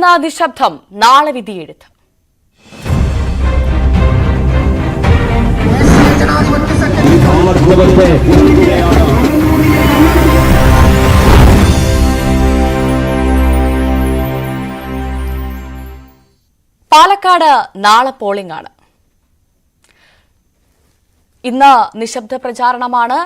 തുടരുന്ന നിശബ്ദം, നാളെ വിധിയെഴുത്ത്. പാലക്കാട് നാളെ പോളിംഗ് ആണ്. ഇന്ന് നിശബ്ദ പ്രചാരണമാണ്.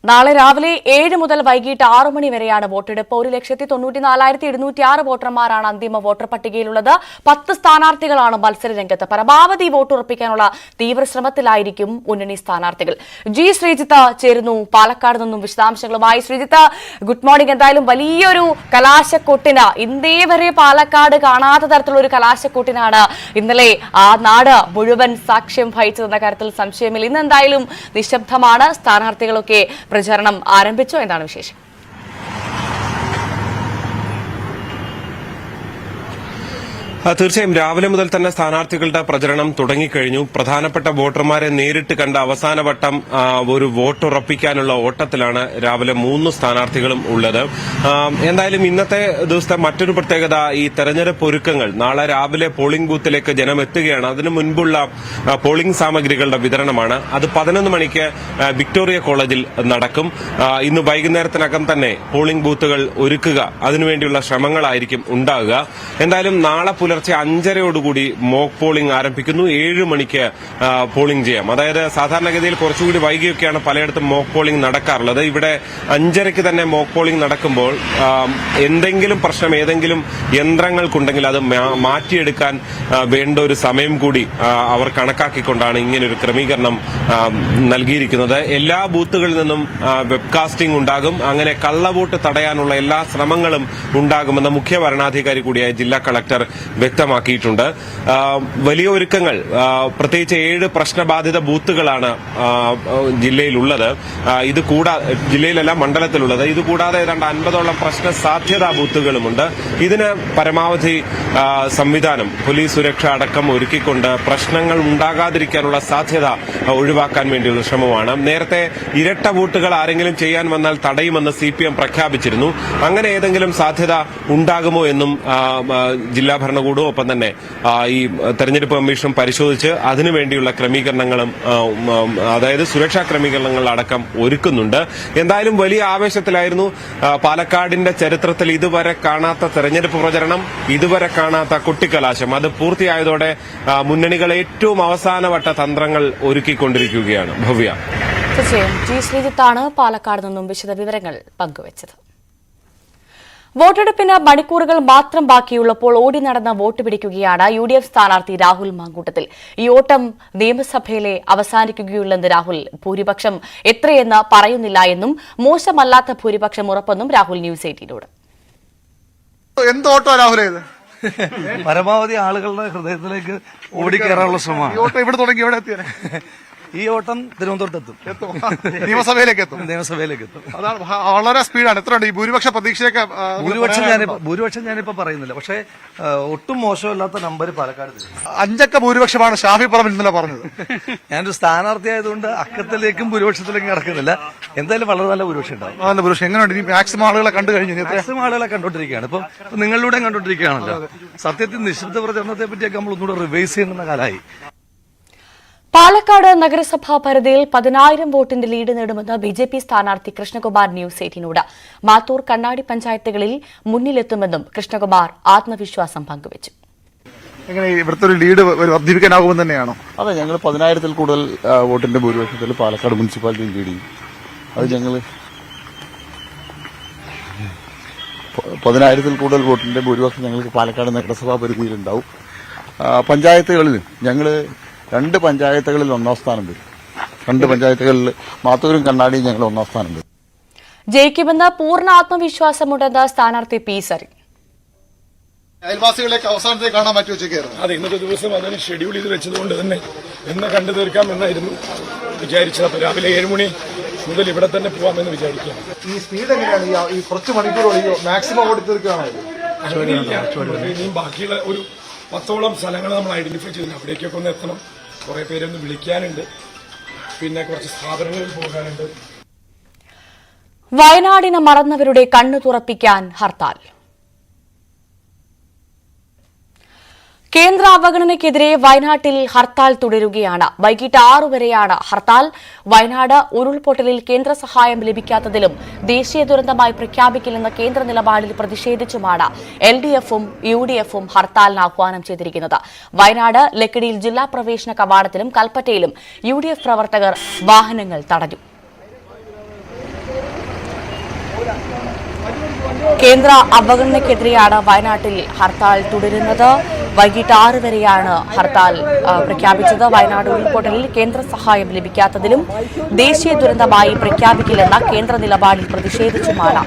നാളെ രാവിലെ 7 മുതൽ വൈകിട്ട് 6 മണി വരെയാണ് വോട്ടെടുപ്പ്. 1,94,706 വോട്ടർമാരാണ് അന്തിമ വോട്ടർ പട്ടികയിലുള്ളത്. 10 സ്ഥാനാർത്ഥികളാണ് മത്സരരംഗത്ത്. പരമാവധി വോട്ട് ഉറപ്പിക്കാനുള്ള തീവ്രശ്രമത്തിലായിരിക്കും മുന്നണി സ്ഥാനാർത്ഥികൾ. ജി ശ്രീജിത്ത് ചേരുന്നു പാലക്കാട് നിന്നും വിശദാംശങ്ങളുമായി. Sreejith, good morning. എന്തായാലും വലിയൊരു കലാശക്കൊട്ടിന്, ഇന്നേ വരെ പാലക്കാട് കാണാത്ത തരത്തിലുള്ള ഒരു കലാശക്കൊട്ടിനാണ് ഇന്നലെ ആ നാട് മുഴുവൻ സാക്ഷ്യം വഹിച്ചതെന്ന കാര്യത്തിൽ സംശയമില്ല. ഇന്ന് എന്തായാലും നിശബ്ദമാണ്. സ്ഥാനാർത്ഥികളൊക്കെ പ്രചാരണം ആരംഭിച്ചു. എന്താണ് വിശേഷം? തീർച്ചയായും രാവിലെ മുതൽ തന്നെ സ്ഥാനാർത്ഥികളുടെ പ്രചരണം തുടങ്ങിക്കഴിഞ്ഞു. പ്രധാനപ്പെട്ട വോട്ടർമാരെ നേരിട്ട് കണ്ട അവസാനവട്ടം ഒരു വോട്ടുറപ്പിക്കാനുള്ള ഓട്ടത്തിലാണ് രാവിലെ 3 സ്ഥാനാർത്ഥികളും ഉള്ളത്. എന്തായാലും ഇന്നത്തെ ദിവസത്തെ മറ്റൊരു പ്രത്യേകത ഈ തെരഞ്ഞെടുപ്പ് ഒരുക്കങ്ങൾ. നാളെ രാവിലെ പോളിംഗ് ബൂത്തിലേക്ക് ജനം എത്തുകയാണ്. അതിനു മുൻപുള്ള പോളിംഗ് സാമഗ്രികളുടെ വിതരണമാണ്. അത് 11 മണിക്ക് വിക്ടോറിയ കോളേജിൽ നടക്കും. ഇന്ന് വൈകുന്നേരത്തിനകം തന്നെ പോളിംഗ് ബൂത്തുകൾ ഒരുക്കുക, അതിനുവേണ്ടിയുള്ള ശ്രമങ്ങളായിരിക്കും ഉണ്ടാകുക. എന്തായാലും നാളെ പുലർച്ചെ 5:30 മോക്ക് പോളിംഗ് ആരംഭിക്കുന്നു. 7 മണിക്ക് പോളിംഗ് ചെയ്യാം. അതായത് സാധാരണഗതിയിൽ കുറച്ചുകൂടി വൈകിയൊക്കെയാണ് പലയിടത്തും മോക്ക് പോളിംഗ് നടക്കാറുള്ളത്. ഇവിടെ 5:30 തന്നെ മോക്ക് പോളിംഗ് നടക്കുമ്പോൾ എന്തെങ്കിലും പ്രശ്നം ഏതെങ്കിലും യന്ത്രങ്ങൾക്കുണ്ടെങ്കിൽ അത് മാറ്റിയെടുക്കാൻ വേണ്ട ഒരു സമയം കൂടി അവർ കണക്കാക്കിക്കൊണ്ടാണ് ഇങ്ങനൊരു ക്രമീകരണം നൽകിയിരിക്കുന്നത്. എല്ലാ ബൂത്തുകളിൽ നിന്നും വെബ്കാസ്റ്റിംഗ് ഉണ്ടാകും. അങ്ങനെ കള്ളവോട്ട് തടയാനുള്ള എല്ലാ ശ്രമങ്ങളും ഉണ്ടാകുമെന്ന് മുഖ്യ വരണാധികാരി കൂടിയായ ജില്ലാ കളക്ടർ വ്യക്തമാക്കിയിട്ടുണ്ട്. വലിയ ഒരുക്കങ്ങൾ, പ്രത്യേകിച്ച് 7 പ്രശ്നബാധിത ബൂത്തുകളാണ് ജില്ലയിലുള്ളത്. ജില്ലയിലല്ല, മണ്ഡലത്തിലുള്ളത്. ഇതുകൂടാതെ ഏതാണ്ട് 50ഓളം പ്രശ്ന സാധ്യതാ ബൂത്തുകളുമുണ്ട്. ഇതിന് പരമാവധി സംവിധാനം, പോലീസ് സുരക്ഷ അടക്കം ഒരുക്കിക്കൊണ്ട് പ്രശ്നങ്ങൾ ഉണ്ടാകാതിരിക്കാനുള്ള സാധ്യത ഒഴിവാക്കാൻ വേണ്ടിയുള്ള ശ്രമമാണ്. നേരത്തെ ഇരട്ട വോട്ടുകൾ ആരെങ്കിലും ചെയ്യാൻ വന്നാൽ തടയുമെന്ന് CPM പ്രഖ്യാപിച്ചിരുന്നു. അങ്ങനെ ഏതെങ്കിലും സാധ്യത ഉണ്ടാകുമോ എന്നും ജില്ലാ ഭരണകൂടവും ഒപ്പം തന്നെ ഈ തെരഞ്ഞെടുപ്പ് കമ്മീഷനും പരിശോധിച്ച് അതിനുവേണ്ടിയുള്ള ക്രമീകരണങ്ങളും, അതായത് സുരക്ഷാ ക്രമീകരണങ്ങൾ അടക്കം ഒരുക്കുന്നുണ്ട്. എന്തായാലും വലിയ ആവേശത്തിലായിരുന്നു. പാലക്കാടിന്റെ ചരിത്രത്തിൽ ഇതുവരെ കാണാത്ത തെരഞ്ഞെടുപ്പ് പ്രചരണം, ഇതുവരെ കാണാത്ത കുട്ടിക്കലാശം. അത് പൂർത്തിയായതോടെ മുന്നണികൾ ഏറ്റവും അവസാനവട്ട തന്ത്രങ്ങൾ ഒരുക്കിക്കൊണ്ടിരിക്കുകയാണ്. ഭവ്യ. തീർച്ചയായും ജി ശ്രീജിത്താണ് പാലക്കാട് നിന്നും വിശദ വിവരങ്ങൾ പങ്കുവച്ചത്. വോട്ടെടുപ്പിന് മണിക്കൂറുകൾ മാത്രം ബാക്കിയുള്ളപ്പോൾ ഓടി നടന്ന വോട്ട് പിടിക്കുകയാണ് UDF സ്ഥാനാർത്ഥി രാഹുൽ മാങ്കൂട്ടത്തിൽ. ഈ ഓട്ടം നിയമസഭയിലെ അവസാനിക്കുകയുള്ളെന്ന് രാഹുൽ. ഭൂരിപക്ഷം എത്രയെന്ന് പറയുന്നില്ല എന്നും മോശമല്ലാത്ത ഭൂരിപക്ഷം ഉറപ്പെന്നും രാഹുൽ ന്യൂസ് 18നോട്. എന്തോട്ടോ രാഹുൽ, പരമാവധി ആളുകളുടെ ഹൃദയത്തിലേക്ക് ഓടിക്കയറാനുള്ള ശ്രമമാണ്. ഇവിടെ തുടങ്ങി എവിടെ എത്തിയ ഈ ഓട്ടം തിരുവനന്തപുരത്തെത്തും, നിയമസഭയിലേക്ക് എത്തും. അതാണ് വളരെ സ്പീഡാണ്. എത്രയുണ്ട് ഈ ഭൂരിപക്ഷ പ്രതീക്ഷയൊക്കെ? ഭൂരിപക്ഷം ഞാനിപ്പോ പറയുന്നില്ല, പക്ഷേ ഒട്ടും മോശമല്ലാത്ത നമ്പർ പാലക്കാട് 5 ഭൂരിപക്ഷമാണ് ഷാഫി പറമ്പിൽ ഇന്നലെ പറഞ്ഞത്. ഞാനൊരു സ്ഥാനാർത്ഥി ആയതുകൊണ്ട് അക്കത്തിലേക്കും ഭൂരിപക്ഷത്തിലേക്കും കിടക്കുന്നില്ല. എന്തായാലും വളരെ നല്ല ഭൂരിപക്ഷം ഉണ്ടാവും. നല്ല ഭൂരിപക്ഷം. എങ്ങനെയുണ്ട്? ഇനി മാക്സിമം ആളുകളെ കണ്ടു കഴിഞ്ഞു. മാക്സിമം ആളുകളെ കണ്ടോണ്ടിരിക്കുകയാണ്. ഇപ്പൊ നിങ്ങളിലൂടെ കണ്ടോണ്ടിരിക്കുകയാണല്ലോ. സത്യത്തിൽ നിശബ്ദ പ്രചരണത്തെ പറ്റിയൊക്കെ നമ്മൾ ഒന്നുകൂടെ റിവൈസ് ചെയ്യുന്ന കാലമായി. പാലക്കാട് നഗരസഭാ പരിധിയിൽ 10,000 വോട്ടിന്റെ ലീഡ് നേടുമെന്ന് BJP സ്ഥാനാർത്ഥി കൃഷ്ണകുമാർ ന്യൂസ് 18നോട്. മാത്തൂർ, കണ്ണാടി പഞ്ചായത്തുകളിൽ മുന്നിലെത്തുമെന്നും കൃഷ്ണകുമാർ ആത്മവിശ്വാസം പങ്കുവച്ചു. എങ്ങനെ ഇവിടുത്തെ ഒരു ലീഡ് വർദ്ധിപ്പിക്കാനാകുമെന്ന് തന്നെയാണോ? അതെ, ഞങ്ങൾ 10,000-ൽ കൂടുതൽ വോട്ടിന്റെ ഭൂരിപക്ഷത്തിൽ പാലക്കാട് മുനിസിപ്പാലിറ്റി ലീഡ് ചെയ്യും. അത് ഞങ്ങൾ 10,000-ൽ കൂടുതൽ വോട്ടിന്റെ ഭൂരിപക്ഷം ഞങ്ങൾക്ക് പാലക്കാട് നഗരസഭാ പരിധിയിലുണ്ടാവും. പഞ്ചായത്തുകളിൽ ഞങ്ങൾ 2 പഞ്ചായത്തുകളിൽ 1ാം സ്ഥാനം വരും. 2 പഞ്ചായത്തുകളിൽ മാത്തൂരും കണ്ണാടിയും ഞങ്ങൾ 1ാം സ്ഥാനം വരും. ജയിക്കുമെന്ന് പൂർണ്ണ ആത്മവിശ്വാസമുണ്ടെന്ന് സ്ഥാനാർത്ഥി P. സരി. അയൽവാസികളേക്ക് അവസാനത്തേക്ക് കാണാൻ പറ്റുമോ? അതെ, ഇന്നത്തെ ദിവസം അതിന് ഷെഡ്യൂൾ ചെയ്ത് വെച്ചതുകൊണ്ട് തന്നെ എന്ന് കണ്ടു തീർക്കാമെന്നായിരുന്നു വിചാരിച്ചത്. അപ്പോൾ രാവിലെ 7 മണി മുതൽ ഇവിടെ തന്നെ പോവാമെന്ന് വിചാരിക്കാം. ഈ സ്പീഡ് എങ്ങനെയാണ്? ഈ കുറച്ച് മണിക്കൂർ മാക്സിമം ഓടി തീർക്കുകയാണോ? ഇനിയും ബാക്കിയുള്ള ഒരു 10ഓളം സ്ഥലങ്ങൾ നമ്മൾ ഐഡന്റിഫൈ ചെയ്തില്ല. അവിടേക്കൊക്കെ ഒന്ന് എത്തണം. കുറെ പേരൊന്ന് വിളിക്കാനുണ്ട്, പിന്നെ കുറച്ച് സ്ഥാപനങ്ങളിൽ പോകാനുണ്ട്. വയനാടിനെ മറന്നവരുടെ കണ്ണു തുറപ്പിക്കാൻ ഹർത്താൽ. കേന്ദ്ര അവഗണനയ്ക്കെതിരെ വയനാട്ടിൽ ഹർത്താൽ തുടരുകയാണ്. വൈകിട്ട് 6 വരെയാണ് ഹർത്താൽ. വയനാട് ഉരുൾപൊട്ടലിൽ കേന്ദ്ര സഹായം ലഭിക്കാത്തതിലും ദേശീയ ദുരന്തമായി പ്രഖ്യാപിക്കില്ലെന്ന കേന്ദ്ര നിലപാടിൽ പ്രതിഷേധിച്ചുമാണ് LDF-ഉം UDF-ഉം ഹർത്താലിന് ആഹ്വാനം ചെയ്തിരിക്കുന്നത്. വയനാട് ലക്കിടിയിൽ ജില്ലാ പ്രവേശന കവാടത്തിലും കൽപ്പറ്റയിലും UDF പ്രവർത്തകർ വാഹനങ്ങൾ തടഞ്ഞു. കേന്ദ്ര അവഗണനയ്ക്കെതിരെയാണ് വയനാട്ടിൽ ഹർത്താൽ തുടരുന്നത്. വൈകിട്ട് 6 വരെയാണ് ഹർത്താൽ പ്രഖ്യാപിച്ചത്. വയനാട് ഉരുൾപൊട്ടലിൽ കേന്ദ്ര സഹായം ലഭിക്കാത്തതിലും ദേശീയ ദുരന്തമായി പ്രഖ്യാപിക്കില്ലെന്ന കേന്ദ്ര നിലപാടിൽ പ്രതിഷേധിച്ചുമാണ്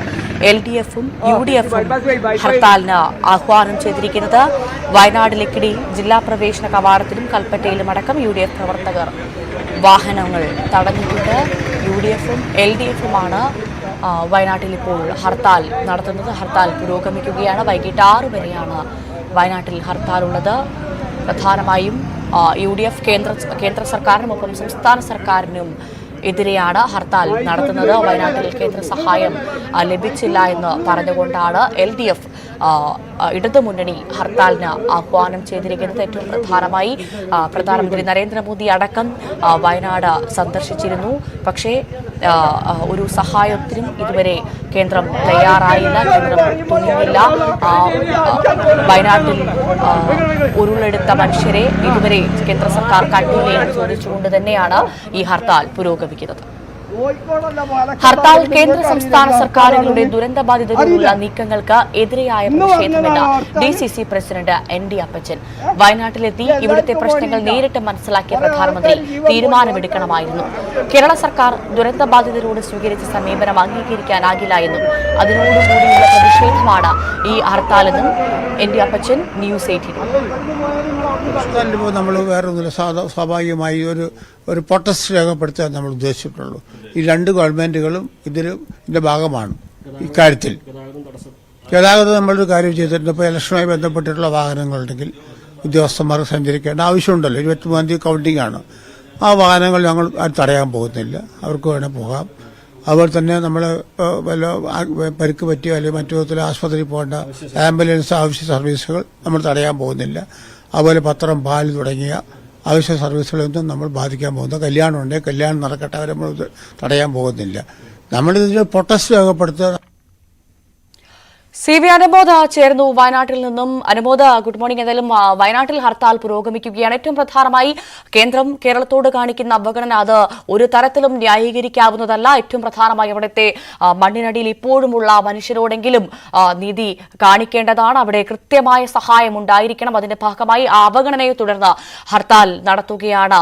LDF-ഉം UDF-ഉം ഹർത്താലിന് ആഹ്വാനം ചെയ്തിരിക്കുന്നത്. വയനാട് ലക്കിടിയിൽ ജില്ലാ പ്രവേശന കവാടത്തിലും കൽപ്പറ്റയിലും അടക്കം UDF പ്രവർത്തകർ വാഹനങ്ങൾ തടഞ്ഞിട്ടുണ്ട്. UDF-ഉം LDF-ഉമാണ് വയനാട്ടിൽ ഇപ്പോൾ ഹർത്താൽ നടത്തുന്നത്. ഹർത്താൽ പുരോഗമിക്കുകയാണ്. വൈകിട്ട് 6 വരെയാണ് വയനാട്ടിൽ ഹർത്താലുള്ളത്. പ്രധാനമായും UDF കേന്ദ്ര സർക്കാരിനും ഒപ്പം സംസ്ഥാന സർക്കാരിനും എതിരെയാണ് ഹർത്താൽ നടത്തുന്നത്. വയനാട്ടിൽ കേന്ദ്ര സഹായം ലഭിച്ചില്ല എന്ന് പറഞ്ഞുകൊണ്ടാണ് LDF ഇടതുമുന്നണി ഹർത്താലിന് ആഹ്വാനം ചെയ്തിരിക്കുന്നത്. ഏറ്റവും പ്രധാനമായി പ്രധാനമന്ത്രി നരേന്ദ്രമോദി അടക്കം വയനാട് സന്ദർശിച്ചിരുന്നു. പക്ഷേ ഒരു സഹായത്തിനും ഇതുവരെ കേന്ദ്രം തയ്യാറായില്ല, കേന്ദ്രം തുനിഞ്ഞില്ല. വയനാട്ടിൽ ഉരുളെടുത്ത മനുഷ്യരെ ഇതുവരെ കേന്ദ്ര സർക്കാർ കണ്ടില്ലേ എന്ന് ചോദിച്ചുകൊണ്ട് തന്നെയാണ് ഈ ഹർത്താൽ പുരോഗമിക്കുന്നത്. ഹർത്താൽ കേന്ദ്ര സംസ്ഥാന സർക്കാരുകളുടെ ദുരന്തബാധിതരോടുള്ള നീക്കങ്ങൾക്ക് എതിരെയായ പ്രതിഷേധമെന്ന് DCC പ്രസിഡന്റ് ND അപ്പച്ചൻ. വയനാട്ടിലെത്തി ഇവിടുത്തെ പ്രശ്നങ്ങൾ നേരിട്ട് മനസ്സിലാക്കിയ പ്രധാനമന്ത്രി തീരുമാനമെടുക്കണമായിരുന്നു. കേരള സർക്കാർ ദുരന്തബാധിതരോട് സ്വീകരിച്ച സമീപനം അംഗീകരിക്കാനാകില്ല എന്നും അതിനോടുകൂടിയുള്ള പ്രതിഷേധമാണ് ഈ ഹർത്താലെന്നും ND അപ്പച്ചൻ ന്യൂസ് 18. നമ്മൾ വേറെ ഒന്നുമില്ല, സ്വാഭാവികമായി ഒരു പ്രൊട്ടസ്റ്റ് രേഖപ്പെടുത്താൻ നമ്മൾ ഉദ്ദേശിച്ചിട്ടുള്ളൂ. ഈ രണ്ട് ഗവൺമെന്റുകളും ഇതിന്റെ ഭാഗമാണ്. ഇക്കാര്യത്തിൽ ഗതാഗതം നമ്മളൊരു കാര്യം ചെയ്തിട്ടുണ്ട്. ഇപ്പോൾ ഇലക്ഷനുമായി ബന്ധപ്പെട്ടിട്ടുള്ള വാഹനങ്ങളുണ്ടെങ്കിൽ ഉദ്യോഗസ്ഥന്മാർക്ക് സഞ്ചരിക്കേണ്ട ആവശ്യമുണ്ടല്ലോ. 23-ാം തീയതി കൗണ്ടിംഗ് ആണ്. ആ വാഹനങ്ങൾ ഞങ്ങൾ തടയാൻ പോകുന്നില്ല, അവർക്ക് വേണേൽ പോകാം. അതുപോലെ തന്നെ നമ്മൾ വല്ല പരിക്ക് പറ്റിയോ അല്ലെങ്കിൽ മറ്റു വിധത്തിൽ ആശുപത്രിയിൽ പോകേണ്ട ആംബുലൻസ് ആവശ്യ സർവീസുകൾ നമ്മൾ തടയാൻ പോകുന്നില്ല. അതുപോലെ പത്രം, പാൽ തുടങ്ങിയ ആവശ്യ സർവീസുകളൊന്നും നമ്മൾ ബാധിക്കാൻ പോകുന്നത്. കല്യാണം ഉണ്ടെങ്കിൽ കല്യാണം നടക്കട്ടെ, അവരെ നമ്മൾ തടയാൻ പോകുന്നില്ല. നമ്മളിതിൽ പ്രൊട്ടസ്റ്റ് രേഖപ്പെടുത്തുക. CB അനുമോദ ചേർന്നു വയനാട്ടിൽ നിന്നും. അനുമോദ, ഗുഡ് മോർണിംഗ്. എന്തായാലും വയനാട്ടിൽ ഹർത്താൽ പുരോഗമിക്കുകയാണ്. ഏറ്റവും പ്രധാനമായി കേന്ദ്രം കേരളത്തോട് കാണിക്കുന്ന അവഗണന അത് ഒരു തരത്തിലും ന്യായീകരിക്കാവുന്നതല്ല. ഏറ്റവും പ്രധാനമായി അവിടുത്തെ മണ്ണിനടിയിൽ ഇപ്പോഴുമുള്ള മനുഷ്യരോടെങ്കിലും നീതി കാണിക്കേണ്ടതാണ്. അവിടെ കൃത്യമായ സഹായം ഉണ്ടായിരിക്കണം. അതിന്റെ ഭാഗമായി ആ അവഗണനയെ തുടർന്ന് ഹർത്താൽ നടത്തുകയാണ്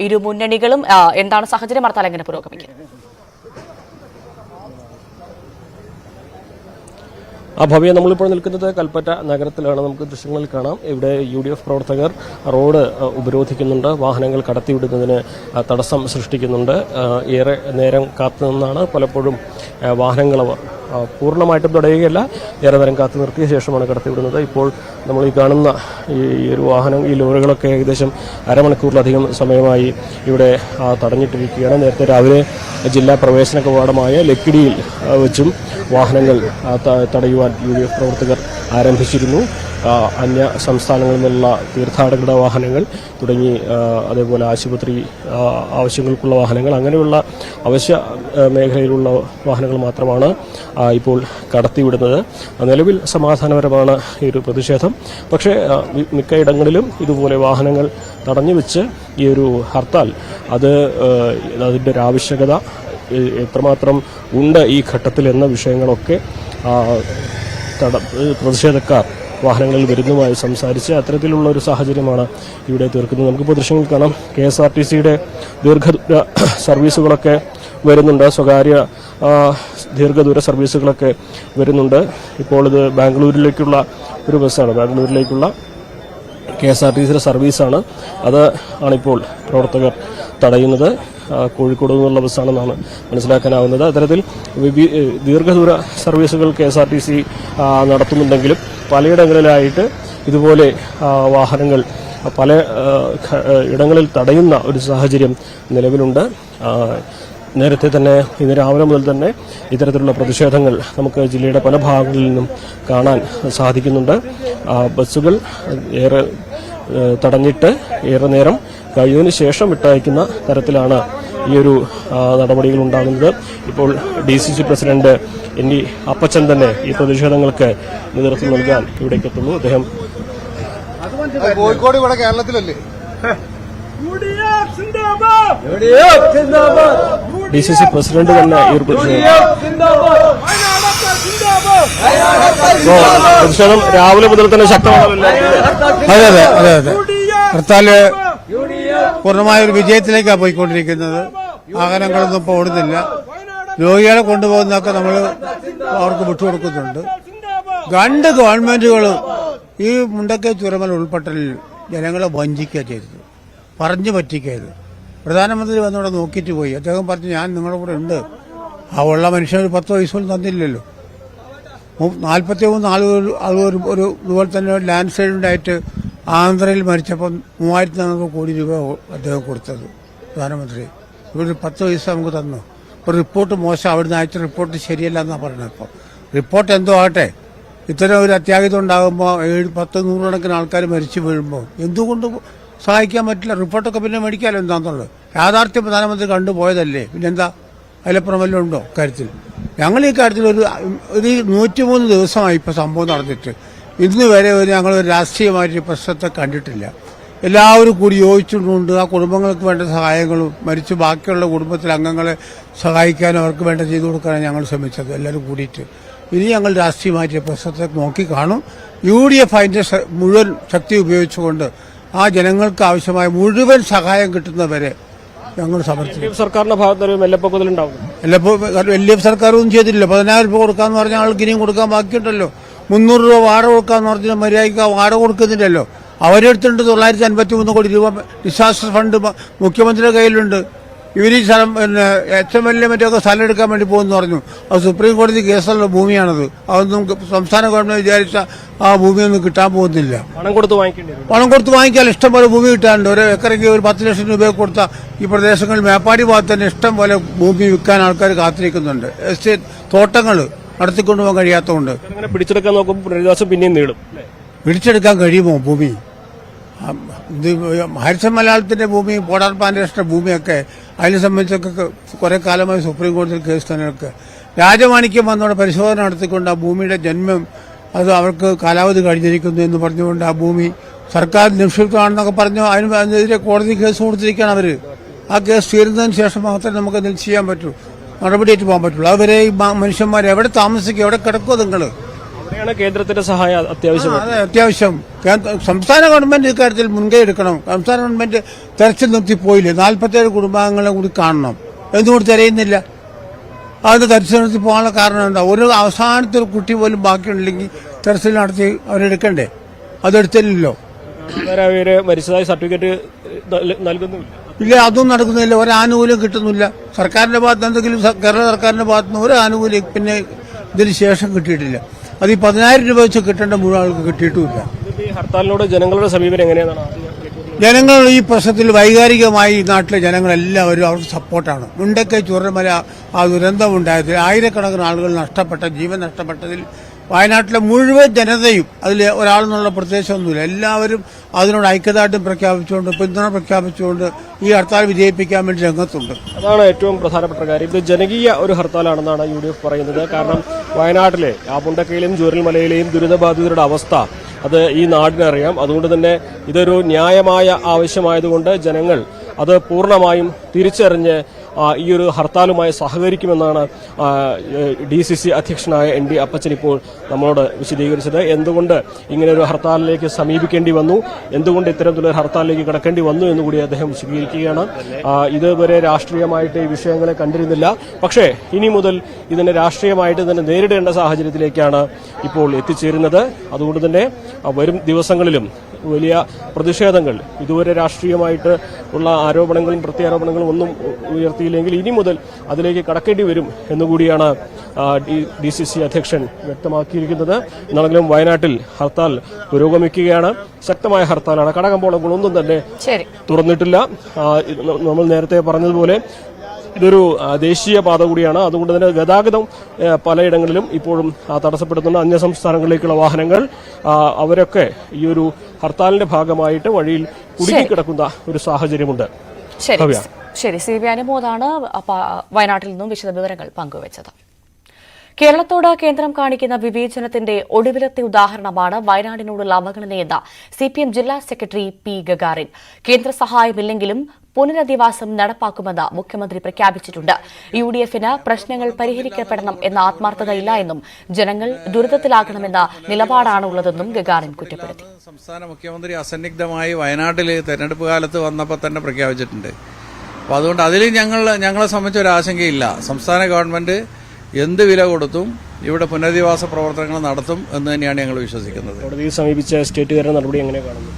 ഇരു മുന്നണികളും. എന്താണ് സാഹചര്യം? ഹർത്താൽ എങ്ങനെ പുരോഗമിക്കും? ഭവ്യ, നമ്മളിപ്പോൾ നിൽക്കുന്നത് കൽപ്പറ്റ നഗരത്തിലാണ്. നമുക്ക് ദൃശ്യങ്ങളിൽ കാണാം. ഇവിടെ UDF പ്രവർത്തകർ റോഡ് ഉപരോധിക്കുന്നുണ്ട്, വാഹനങ്ങൾ കടത്തിവിടുന്നതിന് തടസ്സം സൃഷ്ടിക്കുന്നുണ്ട്. ഏറെ നേരം കാത്തുനിന്നാണ് പലപ്പോഴും വാഹനങ്ങൾ പൂർണ്ണമായിട്ടും തടയുകയല്ല, ഏറെ നേരം കാത്തു നിർത്തിയ ശേഷമാണ് കടത്തിവിടുന്നത്. ഇപ്പോൾ നമ്മൾ ഈ കാണുന്ന ഈ ഒരു വാഹനം, ഈ ലോറികളൊക്കെ ഏകദേശം അരമണിക്കൂറിലധികം സമയമായി ഇവിടെ തടഞ്ഞിട്ടിരിക്കുകയാണ്. നേരത്തെ രാവിലെ ജില്ലാ പ്രവേശന കവാടമായ ലക്കിടിയിൽ വെച്ചും വാഹനങ്ങൾ തടയുവാൻ UDF പ്രവർത്തകർ ആരംഭിച്ചിരുന്നു. അന്യ സംസ്ഥാനങ്ങളിൽ നിന്നുള്ള തീർത്ഥാടകരുടെ വാഹനങ്ങൾ തുടങ്ങി അതേപോലെ ആശുപത്രി ആവശ്യങ്ങൾക്കുള്ള വാഹനങ്ങൾ, അങ്ങനെയുള്ള അവശ്യ മേഖലയിലുള്ള വാഹനങ്ങൾ മാത്രമാണ് ഇപ്പോൾ കടത്തിവിടുന്നത്. നിലവിൽ സമാധാനപരമാണ് ഈ ഒരു പ്രതിഷേധം. പക്ഷേ മിക്കയിടങ്ങളിലും ഇതുപോലെ വാഹനങ്ങൾ തടഞ്ഞു വെച്ച് ഈ ഒരു ഹർത്താൽ അതിൻ്റെ ഒരു ആവശ്യകത എത്രമാത്രം ഉണ്ട് ഈ ഘട്ടത്തിൽ എന്ന വിഷയങ്ങളൊക്കെ പ്രതിഷേധക്കാർ വാഹനങ്ങളിൽ വരുന്നതുമായി സംസാരിച്ച് അത്തരത്തിലുള്ള ഒരു സാഹചര്യമാണ് ഇവിടെ തീർക്കുന്നത്. നമുക്കിപ്പോൾ ദൃശ്യങ്ങൾ കാണാം. KSRTCയുടെ ദീർഘദൂര സർവീസുകളൊക്കെ വരുന്നുണ്ട്, സ്വകാര്യ ദീർഘദൂര സർവീസുകളൊക്കെ വരുന്നുണ്ട്. ഇപ്പോൾ ഇത് ബാംഗ്ലൂരിലേക്കുള്ള ഒരു ബസ്സാണ്, ബാംഗ്ലൂരിലേക്കുള്ള KSRTCയുടെ സർവീസാണ്. അത് ആണിപ്പോൾ പ്രവർത്തകർ തടയുന്നത്. കോഴിക്കോട് നിന്നുള്ള ബസ്സാണെന്നാണ് മനസ്സിലാക്കാനാവുന്നത്. അത്തരത്തിൽ ദീർഘദൂര സർവീസുകൾ KSRTC നടത്തുന്നുണ്ടെങ്കിലും പലയിടങ്ങളിലായിട്ട് ഇതുപോലെ വാഹനങ്ങൾ പല ഇടങ്ങളിൽ തടയുന്ന ഒരു സാഹചര്യം നിലവിലുണ്ട്. നേരത്തെ തന്നെ ഇന്ന് രാവിലെ മുതൽ തന്നെ ഇത്തരത്തിലുള്ള പ്രതിഷേധങ്ങൾ നമുക്ക് ജില്ലയുടെ പല ഭാഗങ്ങളിൽ നിന്നും കാണാൻ സാധിക്കുന്നുണ്ട്. ബസ്സുകൾ ഏറെ തടഞ്ഞിട്ട് ഏറെ നേരം കഴിയുന്നതിന് ശേഷം വിട്ടയക്കുന്ന തരത്തിലാണ് ഈ ഒരു നടപടികൾ ഉണ്ടാകുന്നത്. ഇപ്പോൾ DCC പ്രസിഡന്റ് ND അപ്പച്ചൻ തന്നെ ഈ പ്രതിഷേധങ്ങൾക്ക് നേതൃത്വം നൽകാൻ ഇവിടേക്ക് എത്തുന്നു. അദ്ദേഹം കോഴിക്കോട് ഇവിടെ കേരളത്തിലല്ലേ? DCC പ്രസിഡന്റ് തന്നെ ഈ ഒരു പ്രതിഷേധം രാവിലെ മുതൽ തന്നെ ശക്തമാണല്ലോ. അതെ അതെ അതെ അതെ ഹർത്താല് പൂർണ്ണമായ ഒരു വിജയത്തിലേക്കാണ് പോയിക്കൊണ്ടിരിക്കുന്നത്. വാഹനങ്ങളൊന്നും ഇപ്പോൾ ഓടുന്നില്ല. രോഗികളെ കൊണ്ടുപോകുന്നതൊക്കെ നമ്മൾ അവർക്ക് വിട്ടുകൊടുക്കുന്നുണ്ട്. രണ്ട് ഗവൺമെന്റുകളും ഈ മുണ്ടക്കൈ ചുരമൽ ഉൾപ്പെട്ടലിൽ ജനങ്ങളെ വഞ്ചിക്കുക ചെയ്തത്, പറഞ്ഞു പറ്റിക്കരുത്. പ്രധാനമന്ത്രി വന്നിവിടെ നോക്കിയിട്ട് പോയി. അദ്ദേഹം പറഞ്ഞു, ഞാൻ നിങ്ങളുടെ കൂടെ ഉണ്ട്. ആ ഉള്ള മനുഷ്യന് ഒരു 10 പൈസ പോലും തന്നില്ലല്ലോ. 43 ആളുകൾ ഒരു ഇതുപോലെ തന്നെ ലാൻഡ് സ്ലൈഡ് ഉണ്ടായിട്ട് ആന്ധ്രയിൽ മരിച്ചപ്പോൾ 3400 കോടി രൂപ അദ്ദേഹം കൊടുത്തത് പ്രധാനമന്ത്രി. ഇവിടെ 10 പൈസ നമുക്ക് തന്നു. ഇപ്പോൾ റിപ്പോർട്ട് മോശം, അവിടുന്ന് അയച്ച റിപ്പോർട്ട് ശരിയല്ല എന്നാണ് പറയുന്നത്. ഇപ്പോൾ റിപ്പോർട്ട് എന്തോ ആകട്ടെ, ഇത്തരം ഒരു അത്യാഹിതം ഉണ്ടാകുമ്പോൾ 10-100 കണക്കിന് ആൾക്കാർ മരിച്ചു വീഴുമ്പോൾ എന്തുകൊണ്ട് സഹായിക്കാൻ പറ്റില്ല? റിപ്പോർട്ടൊക്കെ പിന്നെ മേടിക്കാമല്ലോ എന്താണെന്നുള്ളത്. യാഥാർത്ഥ്യം പ്രധാനമന്ത്രി കണ്ടുപോയതല്ലേ, പിന്നെന്താ അതിലപ്പുറം വല്ലതും ഉണ്ടോ കാര്യത്തിൽ? ഞങ്ങൾ ഈ കാര്യത്തിൽ ഒരു 103 ദിവസമായി ഇപ്പോൾ സംഭവം നടന്നിട്ട് ഇന്ന് വരെ ഞങ്ങൾ ഒരു രാഷ്ട്രീയമായിട്ട് പ്രശ്നത്തെ കണ്ടിട്ടില്ല. എല്ലാവരും കൂടി യോജിച്ചുകൊണ്ട് ആ കുടുംബങ്ങൾക്ക് വേണ്ട സഹായങ്ങളും മരിച്ചു ബാക്കിയുള്ള കുടുംബത്തിലെ അംഗങ്ങളെ സഹായിക്കാനും അവർക്ക് വേണ്ട ചെയ്തു കൊടുക്കാനാണ് ഞങ്ങൾ ശ്രമിച്ചത് എല്ലാവരും കൂടിയിട്ട്. ഇനി ഞങ്ങൾ രാഷ്ട്രീയമായിട്ട് പ്രശ്നത്തെ നോക്കി കാണും. UDF അതിന്റെ മുഴുവൻ ശക്തി ഉപയോഗിച്ചുകൊണ്ട് ആ ജനങ്ങൾക്ക് ആവശ്യമായ മുഴുവൻ സഹായം കിട്ടുന്നവരെ ഞങ്ങൾ സമർപ്പിക്കും. സർക്കാരിന്റെ ഭാഗത്തൊരു വെള്ളപ്പൊക്കത്തിലുണ്ടാവും. LDF സർക്കാരൊന്നും ചെയ്തിട്ടില്ല. 10,000 രൂപ കൊടുക്കാന്ന് പറഞ്ഞ ആൾക്ക് ഇനിയും കൊടുക്കാൻ ബാക്കിയുണ്ടല്ലോ. 300 രൂപ വാടക കൊടുക്കാന്ന് പറഞ്ഞാൽ മര്യാദയ്ക്ക് വാടക കൊടുക്കുന്നില്ലല്ലോ. അവരെടുത്തിട്ടുണ്ട് 953 കോടി രൂപ ഡിസാസ്റ്റർ ഫണ്ട് മുഖ്യമന്ത്രിയുടെ കയ്യിലുണ്ട്. ഇവർ ഈ സ്ഥലം പിന്നെ HMLA മറ്റൊക്കെ സ്ഥലം എടുക്കാൻ വേണ്ടി പോകുമെന്ന് പറഞ്ഞു. അത് സുപ്രീം കോടതി കേസുള്ള ഭൂമിയാണത്. അതൊന്നും സംസ്ഥാന ഗവൺമെന്റ് വിചാരിച്ച ആ ഭൂമിയൊന്നും കിട്ടാൻ പോകുന്നില്ല. പണം കൊടുത്ത് വാങ്ങിക്കേണ്ടി വരും. പണം കൊടുത്ത് വാങ്ങിക്കാൻ ഇഷ്ടം പോലെ ഭൂമി കിട്ടാനുണ്ട്. ഒരു ഏക്കറയ്ക്ക് ഒരു 10 ലക്ഷം രൂപ കൊടുത്ത ഈ പ്രദേശങ്ങളിൽ മേപ്പാടി ഭാഗത്ത് തന്നെ ഇഷ്ടം പോലെ ഭൂമി വിൽക്കാൻ ആൾക്കാർ കാത്തിരിക്കുന്നുണ്ട്. എസ്റ്റേറ്റ് തോട്ടങ്ങൾ നടത്തിക്കൊണ്ടുപോകാൻ കഴിയാത്തതുകൊണ്ട് അങ്ങനെ പിടിച്ചെടുക്കാൻ നോക്കുമ്പോൾ പുനരധിവാസം പിന്നെയും നീളും. പിടിച്ചെടുക്കാൻ കഴിയുമോ ഭൂമി? ഹാരിസൺ മലയാളത്തിന്റെ ഭൂമി, പോടാർ പ്ലാന്റേഷന്റെ ഭൂമിയൊക്കെ അതിനെ സംബന്ധിച്ചൊക്കെ കുറെ കാലമായി സുപ്രീം കോടതിയിൽ കേസ് തന്നെയൊക്കെ രാജമാണിക്യം വന്നോടെ പരിശോധന നടത്തിക്കൊണ്ട് ആ ഭൂമിയുടെ ജന്മം അത് അവർക്ക് കാലാവധി കഴിഞ്ഞിരിക്കുന്നു എന്ന് പറഞ്ഞുകൊണ്ട് ആ ഭൂമി സർക്കാർ നിക്ഷിപ്തമാണെന്നൊക്കെ പറഞ്ഞു അതിനെതിരെ കോടതി കേസ് കൊടുത്തിരിക്കുകയാണ് അവര്. ആ കേസ് തീരുന്നതിന് ശേഷം മാത്രമേ നമുക്ക് എന്തെങ്കിലും ചെയ്യാൻ പറ്റൂ, നടപടിയായിട്ട് പോകാൻ പറ്റുള്ളൂ. അതുവരെ ഈ മനുഷ്യന്മാർ എവിടെ താമസിക്കും, എവിടെ കിടക്കുമോ നിങ്ങൾ? അവിടെയാണ് കേന്ദ്രത്തിന്റെ സഹായം അത്യാവശ്യം. അതെ, അത്യാവശ്യം സംസ്ഥാന ഗവൺമെന്റ് ഇക്കാര്യത്തിൽ മുൻകൈ എടുക്കണം. സംസ്ഥാന ഗവൺമെന്റ് തെരച്ചിൽ നിർത്തിപ്പോയില്ലേ? 47 കുടുംബാംഗങ്ങളെ കൂടി കാണണം. എന്തുകൊണ്ട് തിരയുന്നില്ല? അതിന് തെരച്ചിൽ നിർത്തി പോകാനുള്ള കാരണം എന്താ? ഒരു അവസാനത്തെ ഒരു കുട്ടി പോലും ബാക്കിയുണ്ടെങ്കിൽ തെരച്ചിൽ നടത്തി അവരെടുക്കണ്ടേ? അതെടുത്തില്ലല്ലോ. മരിച്ചതായി സർട്ടിഫിക്കറ്റ് നൽകുന്നില്ല. ഇല്ല, അതും നടക്കുന്നില്ല. ഒരു ആനുകൂല്യം കിട്ടുന്നില്ല. സർക്കാരിന്റെ ഭാഗത്ത് എന്തെങ്കിലും കേരള സർക്കാരിന്റെ ഭാഗത്ത് നിന്ന് ഒരു ആനുകൂല്യം പിന്നെ ഇതിന് ശേഷം കിട്ടിയിട്ടില്ല. അത് ഈ 10,000 രൂപ വെച്ച് കിട്ടേണ്ട മുഴുവൻ ആൾക്ക് കിട്ടിയിട്ടുമില്ല. ഹർത്താലിനോട് ജനങ്ങളുടെ സമീപനം എങ്ങനെയാണ്? ജനങ്ങൾ ഈ പ്രശ്നത്തിൽ വൈകാരികമായി നാട്ടിലെ ജനങ്ങളെല്ലാവരും അവർക്ക് സപ്പോർട്ടാണ്. മുണ്ടക്കൈ ചുരമല ആ ദുരന്തമുണ്ടായതിൽ ആയിരക്കണക്കിന് ആളുകൾ നഷ്ടപ്പെട്ട ജീവൻ നഷ്ടപ്പെട്ടതിൽ വയനാട്ടിലെ മുഴുവൻ ജനതയും അതിൽ ഒരാളെന്നുള്ള പ്രത്യേകിച്ചൊന്നുമില്ല, എല്ലാവരും അതിനോട് ഐക്യദാർഢ്യം പ്രഖ്യാപിച്ചുകൊണ്ട് പിന്തുണ പ്രഖ്യാപിച്ചുകൊണ്ട് ഈ ഹർത്താൽ വിജയിപ്പിക്കാൻ വേണ്ടി രംഗത്തുണ്ട്. അതാണ് ഏറ്റവും പ്രധാനപ്പെട്ട കാര്യം. ഇത് ജനകീയ ഒരു ഹർത്താലാണെന്നാണ് UDF പറയുന്നത്. കാരണം വയനാട്ടിലെ ആ മുണ്ടക്കയിലെയും ചൂരൽമലയിലെയും ദുരിതബാധിതരുടെ അവസ്ഥ അത് ഈ നാടിനറിയാം. അതുകൊണ്ട് തന്നെ ഇതൊരു ന്യായമായ ആവശ്യമായതുകൊണ്ട് ജനങ്ങൾ അത് പൂർണ്ണമായും തിരിച്ചറിഞ്ഞ് ഈ ഒരു ഹർത്താലുമായി സഹകരിക്കുമെന്നാണ് DCC അധ്യക്ഷനായ ND അപ്പച്ചൻ ഇപ്പോൾ നമ്മളോട് വിശദീകരിച്ചത്. എന്തുകൊണ്ട് ഇങ്ങനെ ഒരു ഹർത്താലിലേക്ക് സമീപിക്കേണ്ടി വന്നു, എന്തുകൊണ്ട് ഇത്തരത്തിലൊരു ഹർത്താലിലേക്ക് കടക്കേണ്ടി വന്നു എന്നുകൂടി അദ്ദേഹം വിശദീകരിക്കുകയാണ്. ഇതുവരെ രാഷ്ട്രീയമായിട്ട് ഈ വിഷയങ്ങളെ കണ്ടിരുന്നില്ല. പക്ഷേ ഇനി മുതൽ ഇതിനെ രാഷ്ട്രീയമായിട്ട് തന്നെ നേരിടേണ്ട സാഹചര്യത്തിലേക്കാണ് ഇപ്പോൾ എത്തിച്ചേരുന്നത്. അതുകൊണ്ട് തന്നെ വരും ദിവസങ്ങളിലും വലിയ പ്രതിഷേധങ്ങൾ, ഇതുവരെ രാഷ്ട്രീയമായിട്ട് ഉള്ള ആരോപണങ്ങളും പ്രത്യാരോപണങ്ങളും ഒന്നും ഉയർത്തിയില്ലെങ്കിൽ ഇനി മുതൽ അതിലേക്ക് കടക്കേണ്ടി വരും എന്നുകൂടിയാണ് DCC അധ്യക്ഷൻ വ്യക്തമാക്കിയിരിക്കുന്നത്. എന്നാണെങ്കിലും വയനാട്ടിൽ ഹർത്താൽ പുരോഗമിക്കുകയാണ്. ശക്തമായ ഹർത്താലാണ്. കടകമ്പോളങ്ങളൊന്നും തന്നെ തുറന്നിട്ടില്ല. നമ്മൾ നേരത്തെ പറഞ്ഞതുപോലെ ഇതൊരു ദേശീയ പാത കൂടിയാണ്. അതുകൊണ്ട് തന്നെ ഗതാഗതം പലയിടങ്ങളിലും ഇപ്പോഴും തടസ്സപ്പെടുന്നുണ്ട്. അന്യ സംസ്ഥാനങ്ങളിലേക്കുള്ള വാഹനങ്ങൾ അവരൊക്കെ ഈ ഒരു ഹർത്താലിന്റെ ഭാഗമായിട്ട് വഴിയിൽ കുടുങ്ങിക്കിടക്കുന്ന ഒരു സാഹചര്യമുണ്ട്. ശരി, CB അനുമോദാണ് വയനാട്ടിൽ നിന്നും വിശദവിവരങ്ങൾ പങ്കുവച്ചത്. കേരളത്തോട് കേന്ദ്രം കാണിക്കുന്ന വിവേചനത്തിന്റെ ഒടുവിലത്തെ ഉദാഹരണമാണ് വയനാടിനോടുള്ള അവഗണനയെന്ന് CPM ജില്ലാ സെക്രട്ടറി P. ഗഗാറിൻ. കേന്ദ്ര സഹായമില്ലെങ്കിലും പുനരധിവാസം നടപ്പാക്കുമെന്ന് മുഖ്യമന്ത്രി പ്രഖ്യാപിച്ചിട്ടുണ്ട്. UDF-ന് പ്രശ്നങ്ങൾ പരിഹരിക്കപ്പെടണം എന്ന ആത്മാർത്ഥതയില്ല എന്നും ജനങ്ങൾ ദുരിതത്തിലാകണമെന്ന നിലപാടാണുള്ളതെന്നും ഗഗാറിൻ കുറ്റപ്പെടുത്തി. സംസ്ഥാന മുഖ്യമന്ത്രി അസന്നിഗ്ധമായി വയനാട്ടിൽ തെരഞ്ഞെടുപ്പ് കാലത്ത് വന്നപ്പോൾ തന്നെ പ്രഖ്യാപിച്ചിട്ടുണ്ട്. അപ്പോൾ അതുകൊണ്ട് അതിൽ ഞങ്ങളെ സംബന്ധിച്ച് ഒരു ആശങ്കയില്ല. സംസ്ഥാന ഗവൺമെന്റ് എന്ത് വില കൊടുത്തും ഇവിടെ പുനരധിവാസ പ്രവർത്തനങ്ങൾ നടത്തും എന്ന് തന്നെയാണ് ഞങ്ങൾ വിശ്വസിക്കുന്നത്. കോടതിയെ സമീപിച്ച സ്റ്റേറ്റുകാരുടെ നടപടി എങ്ങനെ കാണുന്നു?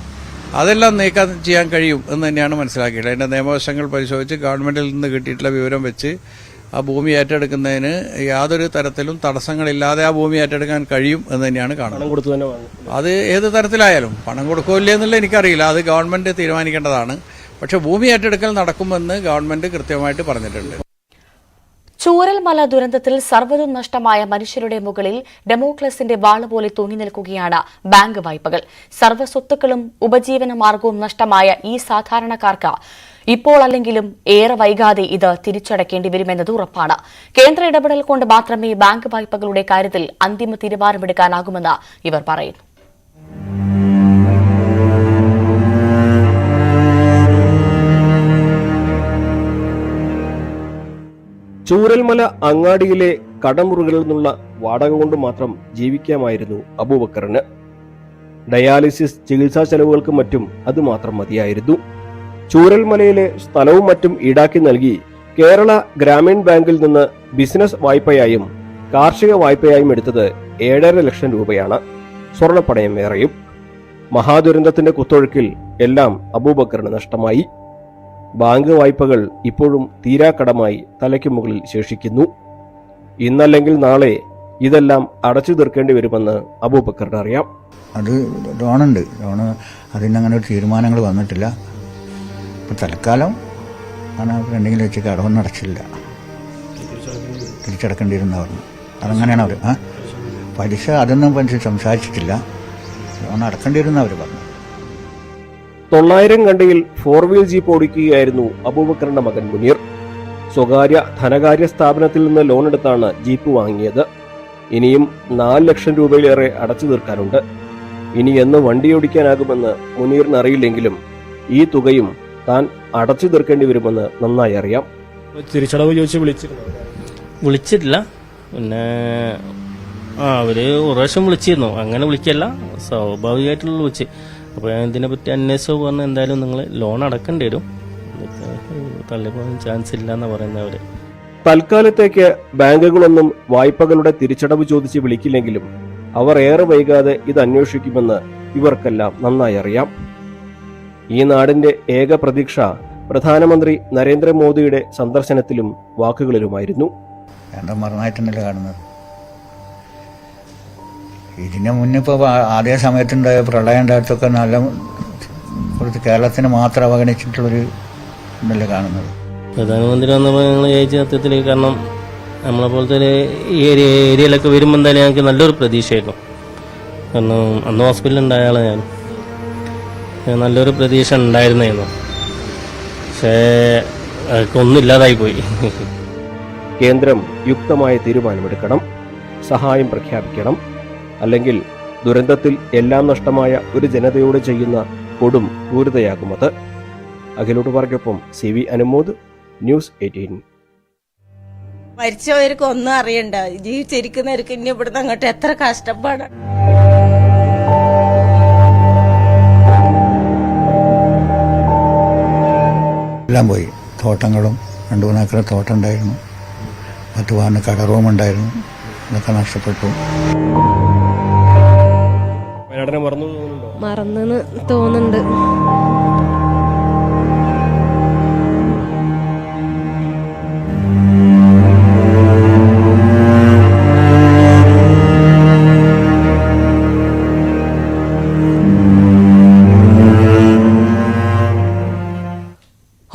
അതെല്ലാം നീക്കം ചെയ്യാൻ കഴിയും എന്ന് തന്നെയാണ് മനസ്സിലാക്കിയത്. അതിന്റെ നിയമവശങ്ങൾ പരിശോധിച്ച് ഗവൺമെന്റിൽ നിന്ന് കിട്ടിയിട്ടുള്ള വിവരം വെച്ച് ആ ഭൂമി ഏറ്റെടുക്കുന്നതിന് യാതൊരു തരത്തിലും തടസ്സങ്ങളില്ലാതെ ആ ഭൂമി ഏറ്റെടുക്കാൻ കഴിയും എന്ന് തന്നെയാണ് കാണുന്നത്. അത് ഏത് തരത്തിലായാലും പണം കൊടുക്കില്ലേ എന്നുള്ള എനിക്കറിയില്ല, അത് ഗവൺമെന്റ് തീരുമാനിക്കേണ്ടതാണ്. പക്ഷെ ഭൂമി ഏറ്റെടുക്കൽ നടക്കുമെന്ന് ഗവൺമെന്റ് കൃത്യമായിട്ട് പറഞ്ഞിട്ടുണ്ട്. ചൂരൽമല ദുരന്തത്തിൽ സർവ്വതും നഷ്ടമായ മനുഷ്യരുടെ മുകളിൽ ഡെമോക്രസിന്റെ വാള് പോലെ തൂങ്ങി നിൽക്കുകയാണ് ബാങ്ക് വായ്പകൾ. സർവ്വസ്വത്തുക്കളും ഉപജീവന മാർഗവും നഷ്ടമായ ഈ സാധാരണക്കാർക്ക് ഇപ്പോൾ അല്ലെങ്കിലും ഏറെ വൈകാതെ ഇത് തിരിച്ചടക്കേണ്ടി വരുമെന്നത് ഉറപ്പാണ്. കേന്ദ്ര ഇടപെടൽ കൊണ്ട് മാത്രമേ ബാങ്ക് വായ്പകളുടെ കാര്യത്തിൽ അന്തിമ തീരുമാനമെടുക്കാനാകുമെന്ന് ഇവർ പറയുന്നു. ചൂരൽമല അങ്ങാടിയിലെ കടമുറികളിൽ നിന്നുള്ള വാടക കൊണ്ട് മാത്രം ജീവിക്കാമായിരുന്നു അബൂബക്കറിന്. ഡയാലിസിസ് ചികിത്സാ ചെലവുകൾക്കും മറ്റും അത് മാത്രം മതിയായിരുന്നു. ചൂരൽമലയിലെ സ്ഥലവും മറ്റും ഈടാക്കി നൽകി കേരള ഗ്രാമീൺ ബാങ്കിൽ നിന്ന് ബിസിനസ് വായ്പയായും കാർഷിക വായ്പയായും എടുത്തത് 7.5 ലക്ഷം രൂപയാണ്. സ്വർണ്ണപ്പണയം വേറെയും. മഹാദുരന്തത്തിന്റെ കുത്തൊഴുക്കിൽ എല്ലാം അബൂബക്കറിന് നഷ്ടമായി. ബാങ്ക് വായ്പകൾ ഇപ്പോഴും തീരാക്കടമായി തലയ്ക്ക് മുകളിൽ ശേഷിക്കുന്നു. ഇന്നല്ലെങ്കിൽ നാളെ ഇതെല്ലാം അടച്ചു തീർക്കേണ്ടി വരുമെന്ന് അബൂബക്കറിന് അറിയാം. അത് ലോണുണ്ട്, അതിനങ്ങനെ ഒരു തീരുമാനങ്ങൾ വന്നിട്ടില്ല. ഇപ്പം തൽക്കാലം എന്തെങ്കിലും വെച്ച് കടമൊന്നും അടച്ചില്ല, തിരിച്ചടക്കേണ്ടിയിരുന്ന പറഞ്ഞു. അതങ്ങനെയാണ് അവർ പലിശ അതൊന്നും സംസാരിച്ചിട്ടില്ല, ലോൺ അടക്കേണ്ടിയിരുന്ന അവർ പറഞ്ഞു. 900 കണ്ടിയിൽ 4 വീൽ ജീപ്പ് ഓടിക്കുകയായിരുന്നു അബൂബക്കറിന്റെ മകൻ മുനീർ. സ്വകാര്യ ധനകാര്യ സ്ഥാപനത്തിൽ നിന്ന് ലോൺ എടുത്താണ് ജീപ്പ് വാങ്ങിയത്. ഇനിയും 4 ലക്ഷം രൂപയിലേറെ അടച്ചു തീർക്കാനുണ്ട്. ഇനി എന്ന് വണ്ടിയോടിക്കാനാകുമെന്ന് മുനീറിന് അറിയില്ലെങ്കിലും ഈ തുകയും താൻ അടച്ചു തീർക്കേണ്ടി വരുമെന്ന് നന്നായി അറിയാം. തിരിച്ചടവ് ചോദിച്ച് വിളിച്ചിട്ടില്ല. പിന്നെ അവര് ഒരു പ്രാവശ്യം വിളിച്ചിരുന്നു, അങ്ങനെ വിളിക്കല്ല, സ്വാഭാവികമായിട്ടുള്ള വിളിച്ച്. അപ്പോൾ ഞാൻ ഇതിനെപ്പറ്റി അന്വേഷിച്ചു പറഞ്ഞാൽ എന്തായാലും നിങ്ങൾ ലോൺ അടക്കേണ്ടി വരും, തള്ളിപ്പോകാൻ ചാൻസ് ഇല്ല എന്ന് പറയുന്നവര്. തൽക്കാലത്തേക്ക് ബാങ്കുകളൊന്നും വായ്പകളുടെ തിരിച്ചടവ് ചോദിച്ച് വിളിക്കില്ലെങ്കിലും അവർ ഏറെ വൈകാതെ ഇത് അന്വേഷിക്കുമെന്ന് ഇവർക്കെല്ലാം നന്നായി അറിയാം. ഈ നാടിന്റെ ഏക പ്രതീക്ഷ പ്രധാനമന്ത്രി നരേന്ദ്രമോദിയുടെ സന്ദർശനത്തിലും വാക്കുകളിലുമായിരുന്നു. മറന്നായിട്ടുണ്ടല്ലോ കാണുന്നത്. ഇതിന് മുന്നിപ്പോൾ അതേ സമയത്തുണ്ടായ പ്രളയം ഉണ്ടായതൊക്കെ നല്ല കുറച്ച് കേരളത്തിന് മാത്രം അവഗണിച്ചിട്ടുള്ളൊരു ഇതല്ലേ കാണുന്നത്. പ്രധാനമന്ത്രി വന്നപ്പോൾ ഞങ്ങൾ ചോദിച്ച സത്യത്തിൽ, കാരണം നമ്മളെ പോലത്തെ ഈ ഏരിയയിലൊക്കെ വരുമ്പോൾ എന്തായാലും ഞങ്ങൾക്ക് നല്ലൊരു പ്രതീക്ഷയായിരുന്നു. കാരണം അന്ന് ഹോസ്പിറ്റലിൽ ഉണ്ടായ ആളെ ഞാൻ നല്ലൊരു പ്രതീക്ഷ ഉണ്ടായിരുന്നായിരുന്നു. പക്ഷേ അതൊക്കെ ഒന്നും ഇല്ലാതായി പോയി. കേന്ദ്രം യുക്തമായ തീരുമാനമെടുക്കണം, സഹായം പ്രഖ്യാപിക്കണം. അല്ലെങ്കിൽ ദുരന്തത്തിൽ എല്ലാം നഷ്ടമായ ഒരു ജനതയോട് ചെയ്യുന്ന കൊടും ക്രൂരതയാകുമത്. അഖിലോട്ട് വർക്കൊപ്പം CV അനുമോദ്, ന്യൂസ് 18. മരിച്ചവർക്ക് ഒന്നും അറിയണ്ട, ജീവിച്ചിരിക്കുന്നവർക്ക് ഇനി ഇവിടുന്ന് അങ്ങോട്ട് എത്ര കഷ്ടപ്പാടാണ്. എല്ലാം പോയി. തോട്ടങ്ങളും 2-3 ഏക്കർ തോട്ടം ഉണ്ടായിരുന്നു, 10 വാഹന കട റൂമുണ്ടായിരുന്നു, അതൊക്കെ നഷ്ടപ്പെട്ടു. മറന്നെന്ന് തോന്നുന്നുണ്ട്.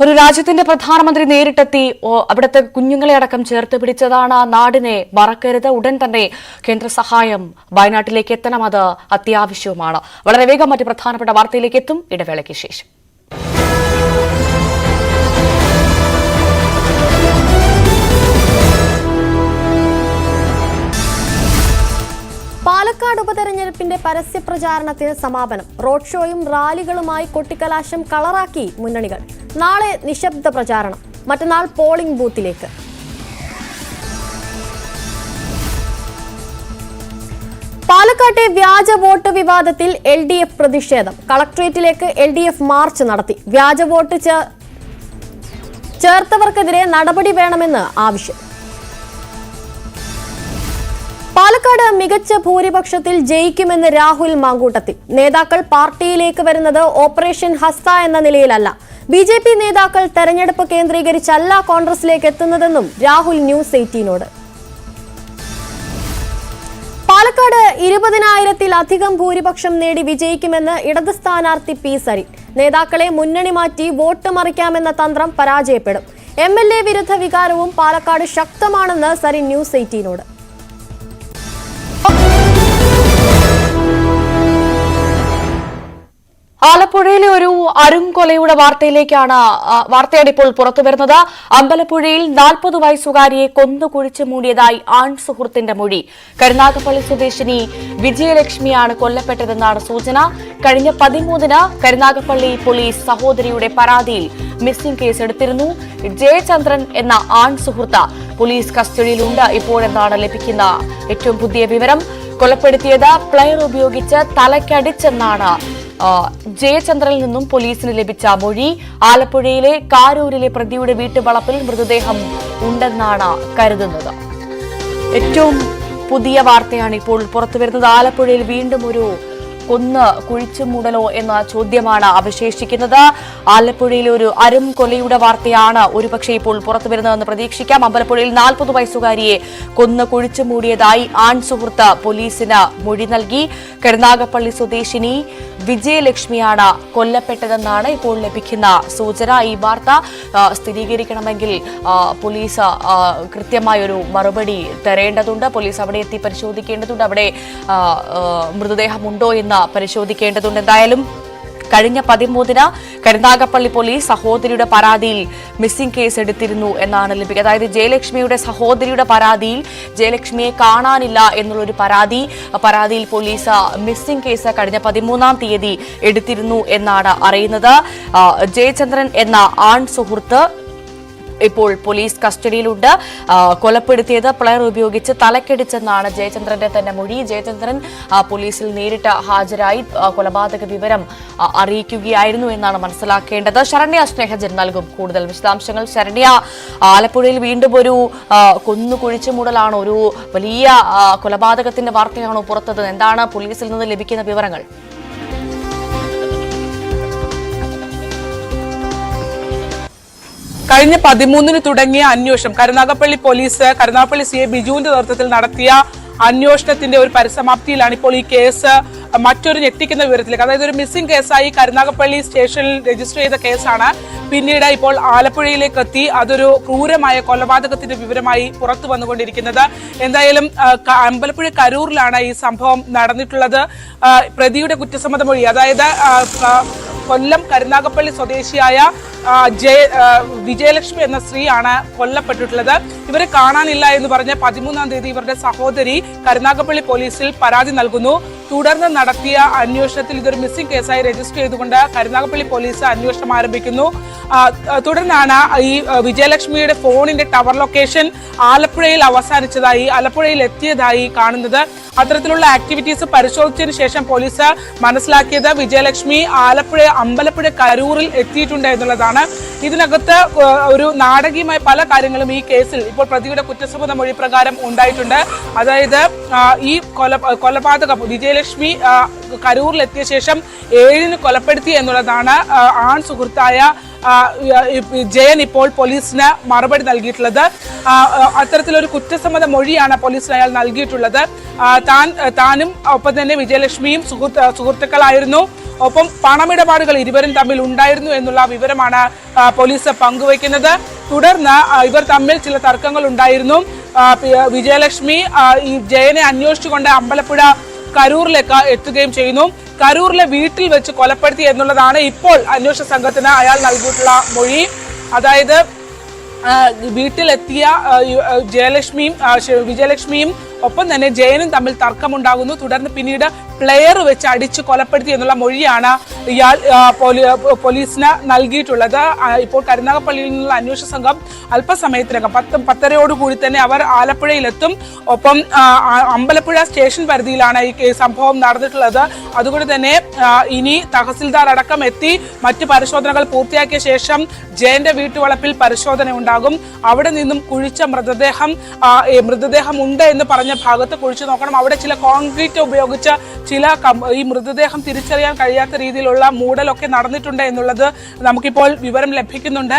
ഒരു രാജ്യത്തിന്റെ പ്രധാനമന്ത്രി നേരിട്ടെത്തി അവിടുത്തെ കുഞ്ഞുങ്ങളെ അടക്കം ചേർത്ത് പിടിച്ചതാണ്. നാടിനെ മറക്കരുത്. ഉടൻ തന്നെ കേന്ദ്ര സഹായം വയനാട്ടിലേക്ക് എത്തണം. അത് അത്യാവശ്യവുമാണ്. വളരെ വേഗം മറ്റ് പ്രധാനപ്പെട്ട വാർത്തയിലേക്ക് എത്തും ഇടവേളയ്ക്ക് ശേഷം. പാലക്കാട് ഉപതെരഞ്ഞെടുപ്പിന്റെ പരസ്യപ്രചാരണത്തിന് സമാപനം. റോഡ് ഷോയും റാലികളുമായി കൊട്ടിക്കലാശം കളറാക്കി മുന്നണികൾ. നാളെ നിശബ്ദ പ്രചാരണം, മറ്റന്നാൾ പോളിംഗ് ബൂത്തിലേക്ക്. പാലക്കാട്ടെ വ്യാജ വോട്ട് വിവാദത്തിൽ LDF പ്രതിഷേധം. കളക്ടറേറ്റിലേക്ക് LDF മാർച്ച് നടത്തി. വ്യാജ വോട്ട് ചേർത്തവർക്കെതിരെ നടപടി വേണമെന്ന് ആവശ്യം. പാലക്കാട് മികച്ച ഭൂരിപക്ഷത്തിൽ ജയിക്കുമെന്ന് രാഹുൽ മാങ്കൂട്ടത്തിൽ. നേതാക്കൾ പാർട്ടിയിലേക്ക് വരുന്നത് ഓപ്പറേഷൻ ഹസ്ത എന്ന നിലയിലല്ല. BJP നേതാക്കൾ തെരഞ്ഞെടുപ്പ് കേന്ദ്രീകരിച്ചല്ല കോൺഗ്രസിലേക്ക് എത്തുന്നതെന്നും രാഹുൽ ന്യൂസ് 18നോട്. പാലക്കാട് 20,000-ത്തിലധികം ഭൂരിപക്ഷം നേടി വിജയിക്കുമെന്ന് ഇടത് സ്ഥാനാർത്ഥി P. സരിൻ. നേതാക്കളെ മുന്നണി മാറ്റി വോട്ട് മറിക്കാമെന്ന തന്ത്രം പരാജയപ്പെടും. MLA വിരുദ്ധ വികാരവും പാലക്കാട് ശക്തമാണെന്ന് സരിൻ ന്യൂസ് 18നോട്. ആലപ്പുഴയിലെ ഒരു അരുംകൊലയുടെ വാർത്തയാണ് ഇപ്പോൾ പുറത്തുവരുന്നത്. അമ്പലപ്പുഴയിൽ 40 വയസ്സുകാരിയെ കൊന്നുകുഴിച്ചു മൂടിയതായി ആൺ സുഹൃത്തിന്റെ മൊഴി. കരുനാഗപ്പള്ളി സ്വദേശിനി വിജയലക്ഷ്മിയാണ് കൊല്ലപ്പെട്ടതെന്നാണ് സൂചന. കഴിഞ്ഞ 13-ന് കരുനാഗപ്പള്ളി പോലീസ് സഹോദരിയുടെ പരാതിയിൽ മിസ്സിംഗ് കേസ് എടുത്തിരുന്നു. ജയചന്ദ്രൻ എന്ന ആൺ സുഹൃത്ത് പോലീസ് കസ്റ്റഡിയിലുണ്ട് ഇപ്പോഴെന്നാണ് ലഭിക്കുന്ന ഏറ്റവും പുതിയ വിവരം. കൊലപ്പെടുത്തിയത് പ്ലെയർ ഉപയോഗിച്ച് തലയ്ക്കടിച്ചെന്നാണ് ജയചന്ദ്രനിൽ നിന്നും പോലീസിന് ലഭിച്ച മൊഴി. ആലപ്പുഴയിലെ കാരൂരിലെ പ്രതിയുടെ വീട്ടുവളപ്പിൽ മൃതദേഹം ഉണ്ടെന്നാണ് കരുതുന്നത്. ഏറ്റവും പുതിയ വാർത്തയാണ് ഇപ്പോൾ പുറത്തുവരുന്നത്. ആലപ്പുഴയിൽ വീണ്ടും ഒരു കൊന്ന് കുഴിച്ചുമൂടലോ എന്ന ചോദ്യമാണ് അവശേഷിക്കുന്നത്. ആലപ്പുഴയിലെ ഒരു കൊലയുടെ വാർത്തയാണ് ഒരുപക്ഷെ ഇപ്പോൾ പുറത്തുവരുന്നതെന്ന് പ്രതീക്ഷിക്കാം. അമ്പലപ്പുഴയിൽ 40 വയസ്സുകാരിയെ കൊന്ന് കുഴിച്ചുമൂടിയതായി ആൺ സുഹൃത്ത് പോലീസിന് മൊഴി നൽകി. കരുനാഗപ്പള്ളി സ്വദേശിനി വിജയലക്ഷ്മിയാണ് കൊല്ലപ്പെട്ടതെന്നാണ് ഇപ്പോൾ ലഭിക്കുന്ന സൂചന. ഈ വാർത്ത സ്ഥിരീകരിക്കണമെങ്കിൽ പോലീസ് കൃത്യമായൊരു മറുപടി തരേണ്ടതുണ്ട്. പോലീസ് അവിടെ എത്തി പരിശോധിക്കേണ്ടതുണ്ട്. അവിടെ മൃതദേഹമുണ്ടോ എന്ന് പരിശോധിക്കേണ്ടതുണ്ട്. എന്തായാലും കഴിഞ്ഞ 13-ന് കരുനാഗപ്പള്ളി പോലീസ് സഹോദരിയുടെ പരാതിയിൽ മിസ്സിംഗ് കേസ് എടുത്തിരുന്നു എന്നാണ് ലഭിക്കുക. അതായത് ജയലക്ഷ്മിയുടെ സഹോദരിയുടെ പരാതിയിൽ ജയലക്ഷ്മിയെ കാണാനില്ല എന്നുള്ളൊരു പരാതിയിൽ പോലീസ് മിസ്സിംഗ് കേസ് കഴിഞ്ഞ 13-ാം തീയതി എടുത്തിരുന്നു എന്നാണ് അറിയുന്നത്. ജയചന്ദ്രൻ എന്ന ആൺ സുഹൃത്ത് ഇപ്പോൾ പോലീസ് കസ്റ്റഡിയിലുണ്ട്. കൊലപ്പെടുത്തിയത് പ്ലെയർ ഉപയോഗിച്ച് തലക്കടിച്ചെന്നാണ് ജയചന്ദ്രന്റെ തന്നെ മൊഴി. ജയചന്ദ്രൻ പോലീസിൽ നേരിട്ട് ഹാജരായി കൊലപാതക വിവരം അറിയിക്കുകയായിരുന്നു എന്നാണ് മനസ്സിലാക്കേണ്ടത്. ശരണ്യ സ്നേഹജൻ നൽകും കൂടുതൽ വിശദാംശങ്ങൾ. ശരണ്യ, ആലപ്പുഴയിൽ വീണ്ടും ഒരു കൊന്നുകുഴിച്ചുമൂടലാണോ, ഒരു വലിയ കൊലപാതകത്തിന്റെ വാർത്തയാണോ പുറത്തത്? എന്താണ് പോലീസിൽ നിന്ന് ലഭിക്കുന്ന വിവരങ്ങൾ? കഴിഞ്ഞ 13-ന് തുടങ്ങിയ അന്വേഷണം കരുനാഗപ്പള്ളി പോലീസ് കരുനാഗപ്പള്ളി CA ബിജുവിന്റെ നേതൃത്വത്തിൽ നടത്തിയ അന്വേഷണത്തിന്റെ ഒരു പരിസമാപ്തിയിലാണ് ഇപ്പോൾ ഈ കേസ് മറ്റൊരു ഞെട്ടിക്കുന്ന വിവരത്തിലേക്ക്, അതായത് ഒരു മിസ്സിംഗ് കേസായി കരുനാഗപ്പള്ളി സ്റ്റേഷനിൽ രജിസ്റ്റർ ചെയ്ത കേസാണ് പിന്നീട് ഇപ്പോൾ ആലപ്പുഴയിലേക്ക് എത്തി അതൊരു ക്രൂരമായ കൊലപാതകത്തിന്റെ വിവരമായി പുറത്തു വന്നുകൊണ്ടിരിക്കുന്നത്. എന്തായാലും അമ്പലപ്പുഴ കരൂരിലാണ് ഈ സംഭവം നടന്നിട്ടുള്ളത്. പ്രതിയുടെ കുറ്റസമ്മത മൊഴി, അതായത് കൊല്ലം കരുനാഗപ്പള്ളി സ്വദേശിയായ വിജയലക്ഷ്മി എന്ന സ്ത്രീയാണ് കൊല്ലപ്പെട്ടിട്ടുള്ളത്. ഇവരെ കാണാനില്ല എന്ന് പറഞ്ഞ് 13-ാം തീയതി ഇവരുടെ സഹോദരി കരുനാഗപ്പള്ളി പോലീസിൽ പരാതി നൽകുന്നു. തുടർന്ന് നടത്തിയ അന്വേഷണത്തിൽ ഇതൊരു മിസ്സിംഗ് കേസായി രജിസ്റ്റർ ചെയ്തുകൊണ്ട് കരുനാഗപ്പള്ളി പോലീസ് അന്വേഷണം ആരംഭിക്കുന്നു. തുടർന്നാണ് ഈ വിജയലക്ഷ്മിയുടെ ഫോണിന്റെ ടവർ ലൊക്കേഷൻ ആലപ്പുഴയിൽ അവസാനിച്ചതായി, ആലപ്പുഴയിൽ എത്തിയതായി കാണുന്നത്. അത്തരത്തിലുള്ള ആക്ടിവിറ്റീസ് പരിശോധിച്ചതിന് ശേഷം പോലീസ് മനസ്സിലാക്കിയത് വിജയലക്ഷ്മി അമ്പലപ്പുഴ കരൂരിൽ എത്തിയിട്ടുണ്ട് എന്നുള്ളതാണ്. ഇതിനകത്ത് ഒരു നാടകീയമായ പല കാര്യങ്ങളും ഈ കേസിൽ ഇപ്പോൾ പ്രതിയുടെ കുറ്റസമ്മത മൊഴി പ്രകാരം ഉണ്ടായിട്ടുണ്ട്. അതായത് ഈ കൊലപാതകം വിജയലക്ഷ്മി വിജയലക്ഷ്മി കരൂരിലെത്തിയ ശേഷം 7 കൊലപ്പെടുത്തി എന്നുള്ളതാണ് ആൺ സുഹൃത്തായ ജയൻ ഇപ്പോൾ പോലീസിന് മറുപടി നൽകിയിട്ടുള്ളത്. അത്തരത്തിലൊരു കുറ്റസമ്മത മൊഴിയാണ് പോലീസിന് അയാൾ നൽകിയിട്ടുള്ളത്. താനും ഒപ്പം തന്നെ വിജയലക്ഷ്മിയും സുഹൃത്തുക്കളായിരുന്നു. ഒപ്പം പണമിടപാടുകൾ ഇരുവരും തമ്മിൽ ഉണ്ടായിരുന്നു എന്നുള്ള വിവരമാണ് പോലീസ് പങ്കുവയ്ക്കുന്നത്. തുടർന്ന് ഇവർ തമ്മിൽ ചില തർക്കങ്ങൾ ഉണ്ടായിരുന്നു. വിജയലക്ഷ്മി ഈ ജയനെ അന്വേഷിച്ചുകൊണ്ട് അമ്പലപ്പുഴ കരൂരിലേക്ക് എത്തുകയും ചെയ്യുന്നു. കരൂരിലെ വീട്ടിൽ വെച്ച് കൊലപ്പെടുത്തി എന്നുള്ളതാണ് ഇപ്പോൾ അന്വേഷണ സംഘത്തിന് അയാൾ നൽകിയിട്ടുള്ള മൊഴി. അതായത് വീട്ടിലെത്തിയ വിജയലക്ഷ്മിയും ഒപ്പം തന്നെ ജയനും തമ്മിൽ തർക്കമുണ്ടാകുന്നു. തുടർന്ന് പിന്നീട് പ്ലെയർ വെച്ച് അടിച്ച് കൊലപ്പെടുത്തി എന്നുള്ള മൊഴിയാണ് ഇയാൾ പോലീസിന് നൽകിയിട്ടുള്ളത്. ഇപ്പോൾ കരുനാഗപ്പള്ളിയിൽ നിന്നുള്ള അന്വേഷണ സംഘം അല്പസമയത്തിനകം 10:30 തന്നെ അവർ ആലപ്പുഴയിലെത്തും. ഒപ്പം അമ്പലപ്പുഴ സ്റ്റേഷൻ പരിധിയിലാണ് ഈ സംഭവം നടന്നിട്ടുള്ളത്. അതുകൊണ്ട് തന്നെ ഇനി തഹസിൽദാർ അടക്കം എത്തി മറ്റ് പരിശോധനകൾ പൂർത്തിയാക്കിയ ശേഷം ജയന്റെ വീട്ടുവളപ്പിൽ പരിശോധന ഉണ്ടാകും. അവിടെ നിന്നും കുഴിച്ച മൃതദേഹം ഉണ്ട് എന്ന് പറഞ്ഞ ഭാഗത്ത് കുഴിച്ചു നോക്കണം. അവിടെ ചില കോൺക്രീറ്റ് ഉപയോഗിച്ച് ഈ മൃതദേഹം തിരിച്ചറിയാൻ കഴിയാത്ത രീതിയിലുള്ള മൂടലൊക്കെ നടന്നിട്ടുണ്ട് എന്നുള്ളത് നമുക്കിപ്പോൾ വിവരം ലഭിക്കുന്നുണ്ട്.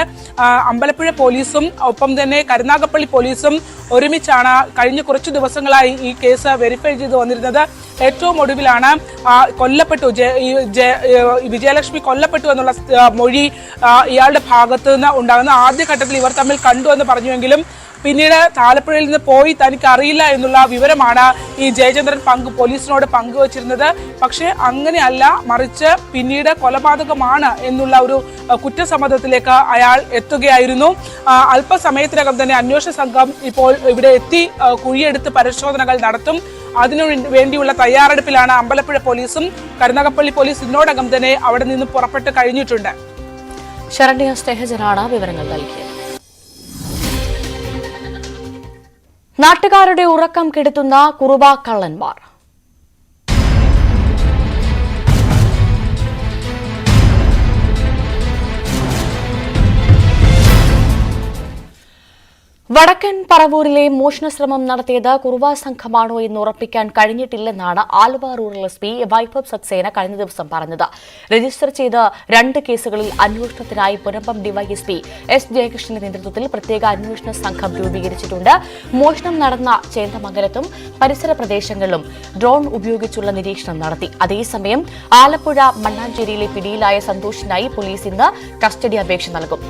അമ്പലപ്പുഴ പോലീസും ഒപ്പം തന്നെ കരുനാഗപ്പള്ളി പോലീസും ഒരുമിച്ചാണ് കഴിഞ്ഞ കുറച്ചു ദിവസങ്ങളായി ഈ കേസ് വെരിഫൈ ചെയ്ത് വന്നിരുന്നത്. ഏറ്റവും ഒടുവിലാണ് വിജയലക്ഷ്മി കൊല്ലപ്പെട്ടു എന്നുള്ള മൊഴി ഇയാളുടെ ഭാഗത്ത് നിന്ന് ഉണ്ടാകുന്ന. ആദ്യഘട്ടത്തിൽ ഇവർ തമ്മിൽ കണ്ടു എന്ന് പറഞ്ഞുവെങ്കിലും പിന്നീട് ആലപ്പുഴയിൽ നിന്ന് പോയി തനിക്ക് അറിയില്ല എന്നുള്ള വിവരമാണ് ഈ ജയചന്ദ്രൻ പോലീസിനോട് പങ്കുവച്ചിരുന്നത്. പക്ഷേ അങ്ങനെയല്ല, മറിച്ച് പിന്നീട് കൊലപാതകമാണ് എന്നുള്ള ഒരു കുറ്റസമ്മതത്തിലേക്ക് അയാൾ എത്തുകയായിരുന്നു. അല്പസമയത്തിനകം തന്നെ അന്വേഷണ സംഘം ഇപ്പോൾ ഇവിടെ എത്തി കുഴിയെടുത്ത് പരിശോധനകൾ നടത്തും. അതിനു വേണ്ടിയുള്ള തയ്യാറെടുപ്പിലാണ് അമ്പലപ്പുഴ പോലീസും. കരുനാഗപ്പള്ളി പോലീസ് ഇതിനോടകം തന്നെ അവിടെ നിന്ന് പുറപ്പെട്ട് കഴിഞ്ഞിട്ടുണ്ട്. ശരണ്യ സ്നേഹജനാണ് വിവരങ്ങൾ നൽകിയത്. നാട്ടുകാരുടെ ഉറക്കം കെടുത്തുന്ന കുറുവ കള്ളന്മാർ. വടക്കൻ പറവൂരിലെ മോഷണശ്രമം നടത്തിയത് കുറുവ സംഘമാണോ എന്ന് ഉറപ്പിക്കാൻ കഴിഞ്ഞിട്ടില്ലെന്നാണ് ആലുവ റൂറൽ എസ്പി വൈഭവ് സക്സേന കഴിഞ്ഞ ദിവസം പറഞ്ഞത്. രജിസ്റ്റർ ചെയ്ത 2 കേസുകളിൽ അന്വേഷണത്തിനായി പുനമ്പം ഡിവൈഎസ്പി എസ് ജയകൃഷ്ണന്റെ നേതൃത്വത്തിൽ പ്രത്യേക അന്വേഷണ സംഘം രൂപീകരിച്ചിട്ടുണ്ട്. മോഷണം നടന്ന ചേന്ദമംഗലത്തും പരിസര പ്രദേശങ്ങളിലും ഡ്രോൺ ഉപയോഗിച്ചുള്ള നിരീക്ഷണം നടത്തി. അതേസമയം ആലപ്പുഴ മണ്ണാഞ്ചേരിയിലെ പിടിയിലായ സന്തോഷിനായി പോലീസ് ഇന്ന് കസ്റ്റഡി അപേക്ഷ നൽകും.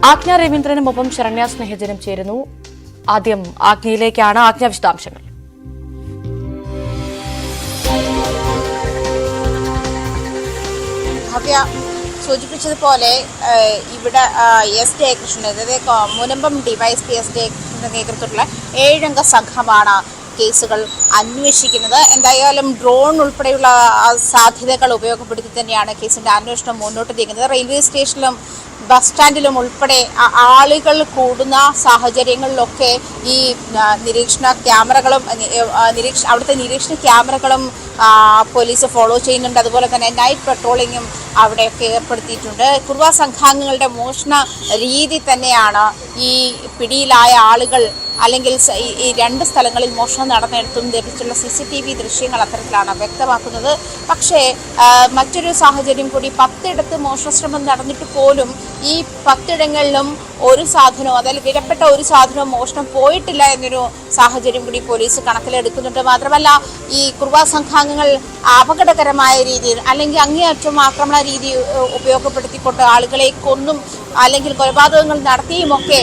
ആജ്ഞ രവീന്ദ്രനുമൊപ്പം ശരണ്യ സ്നേഹജനം ചേരുന്നു. ആദ്യം ആജ്ഞയിലേക്കാണ്. ആജ്ഞ, വിശദാംശങ്ങൾ. ഭവ്യ സൂചിപ്പിച്ചതുപോലെ ഇവിടെ എസ് ജയകൃഷ്ണൻ, അതായത് മുനമ്പം ഡിവൈഎസ്പി എസ് ജയകൃഷ്ണന്റെ നേതൃത്വത്തിലുള്ള 7 അംഗ സംഘമാണ് കേസുകൾ അന്വേഷിക്കുന്നത്. എന്തായാലും ഡ്രോൺ ഉൾപ്പെടെയുള്ള സാധ്യതകൾ ഉപയോഗപ്പെടുത്തി തന്നെയാണ് കേസിന്റെ അന്വേഷണം മുന്നോട്ട് നീങ്ങുന്നത്. റെയിൽവേ സ്റ്റേഷനിലും ബസ് സ്റ്റാൻഡിലും ഉൾപ്പെടെ ആളുകൾ കൂടുന്ന സാഹചര്യങ്ങളിലൊക്കെ ഈ നിരീക്ഷണ ക്യാമറകളും അവിടുത്തെ നിരീക്ഷണ ക്യാമറകളും പോലീസ് ഫോളോ ചെയ്യുന്നുണ്ട്. അതുപോലെ തന്നെ നൈറ്റ് പെട്രോളിങ്ങും അവിടെയൊക്കെ ഏർപ്പെടുത്തിയിട്ടുണ്ട്. കുറുവ സംഘാംഗങ്ങളുടെ മോഷണ രീതി തന്നെയാണ് ഈ പിടിയിലായ ആളുകൾ അല്ലെങ്കിൽ ഈ 2 സ്ഥലങ്ങളിൽ മോഷണം നടന്നിടത്തും ലഭിച്ചുള്ള CCTV ദൃശ്യങ്ങൾ അത്തരത്തിലാണ് വ്യക്തമാക്കുന്നത്. പക്ഷേ മറ്റൊരു സാഹചര്യം കൂടി, 10 ഇടത്ത് മോഷണശ്രമം നടന്നിട്ട് പോലും ഈ 10 ഇടങ്ങളിലും ഒരു സാധനവും, അതായത് വിലപ്പെട്ട ഒരു സാധനവും മോഷണം പോയിട്ടില്ല എന്നൊരു സാഹചര്യം കൂടി പോലീസ് കണക്കിലെടുക്കുന്നുണ്ട്. മാത്രമല്ല ഈ കുറുവ സംഘാംഗങ്ങൾ അപകടകരമായ രീതിയിൽ അല്ലെങ്കിൽ അങ്ങേയറ്റം ആക്രമണ രീതി ഉപയോഗപ്പെടുത്തിക്കൊണ്ട് ആളുകളെ കൊന്നും അല്ലെങ്കിൽ കൊലപാതകങ്ങൾ നടത്തിയുമൊക്കെ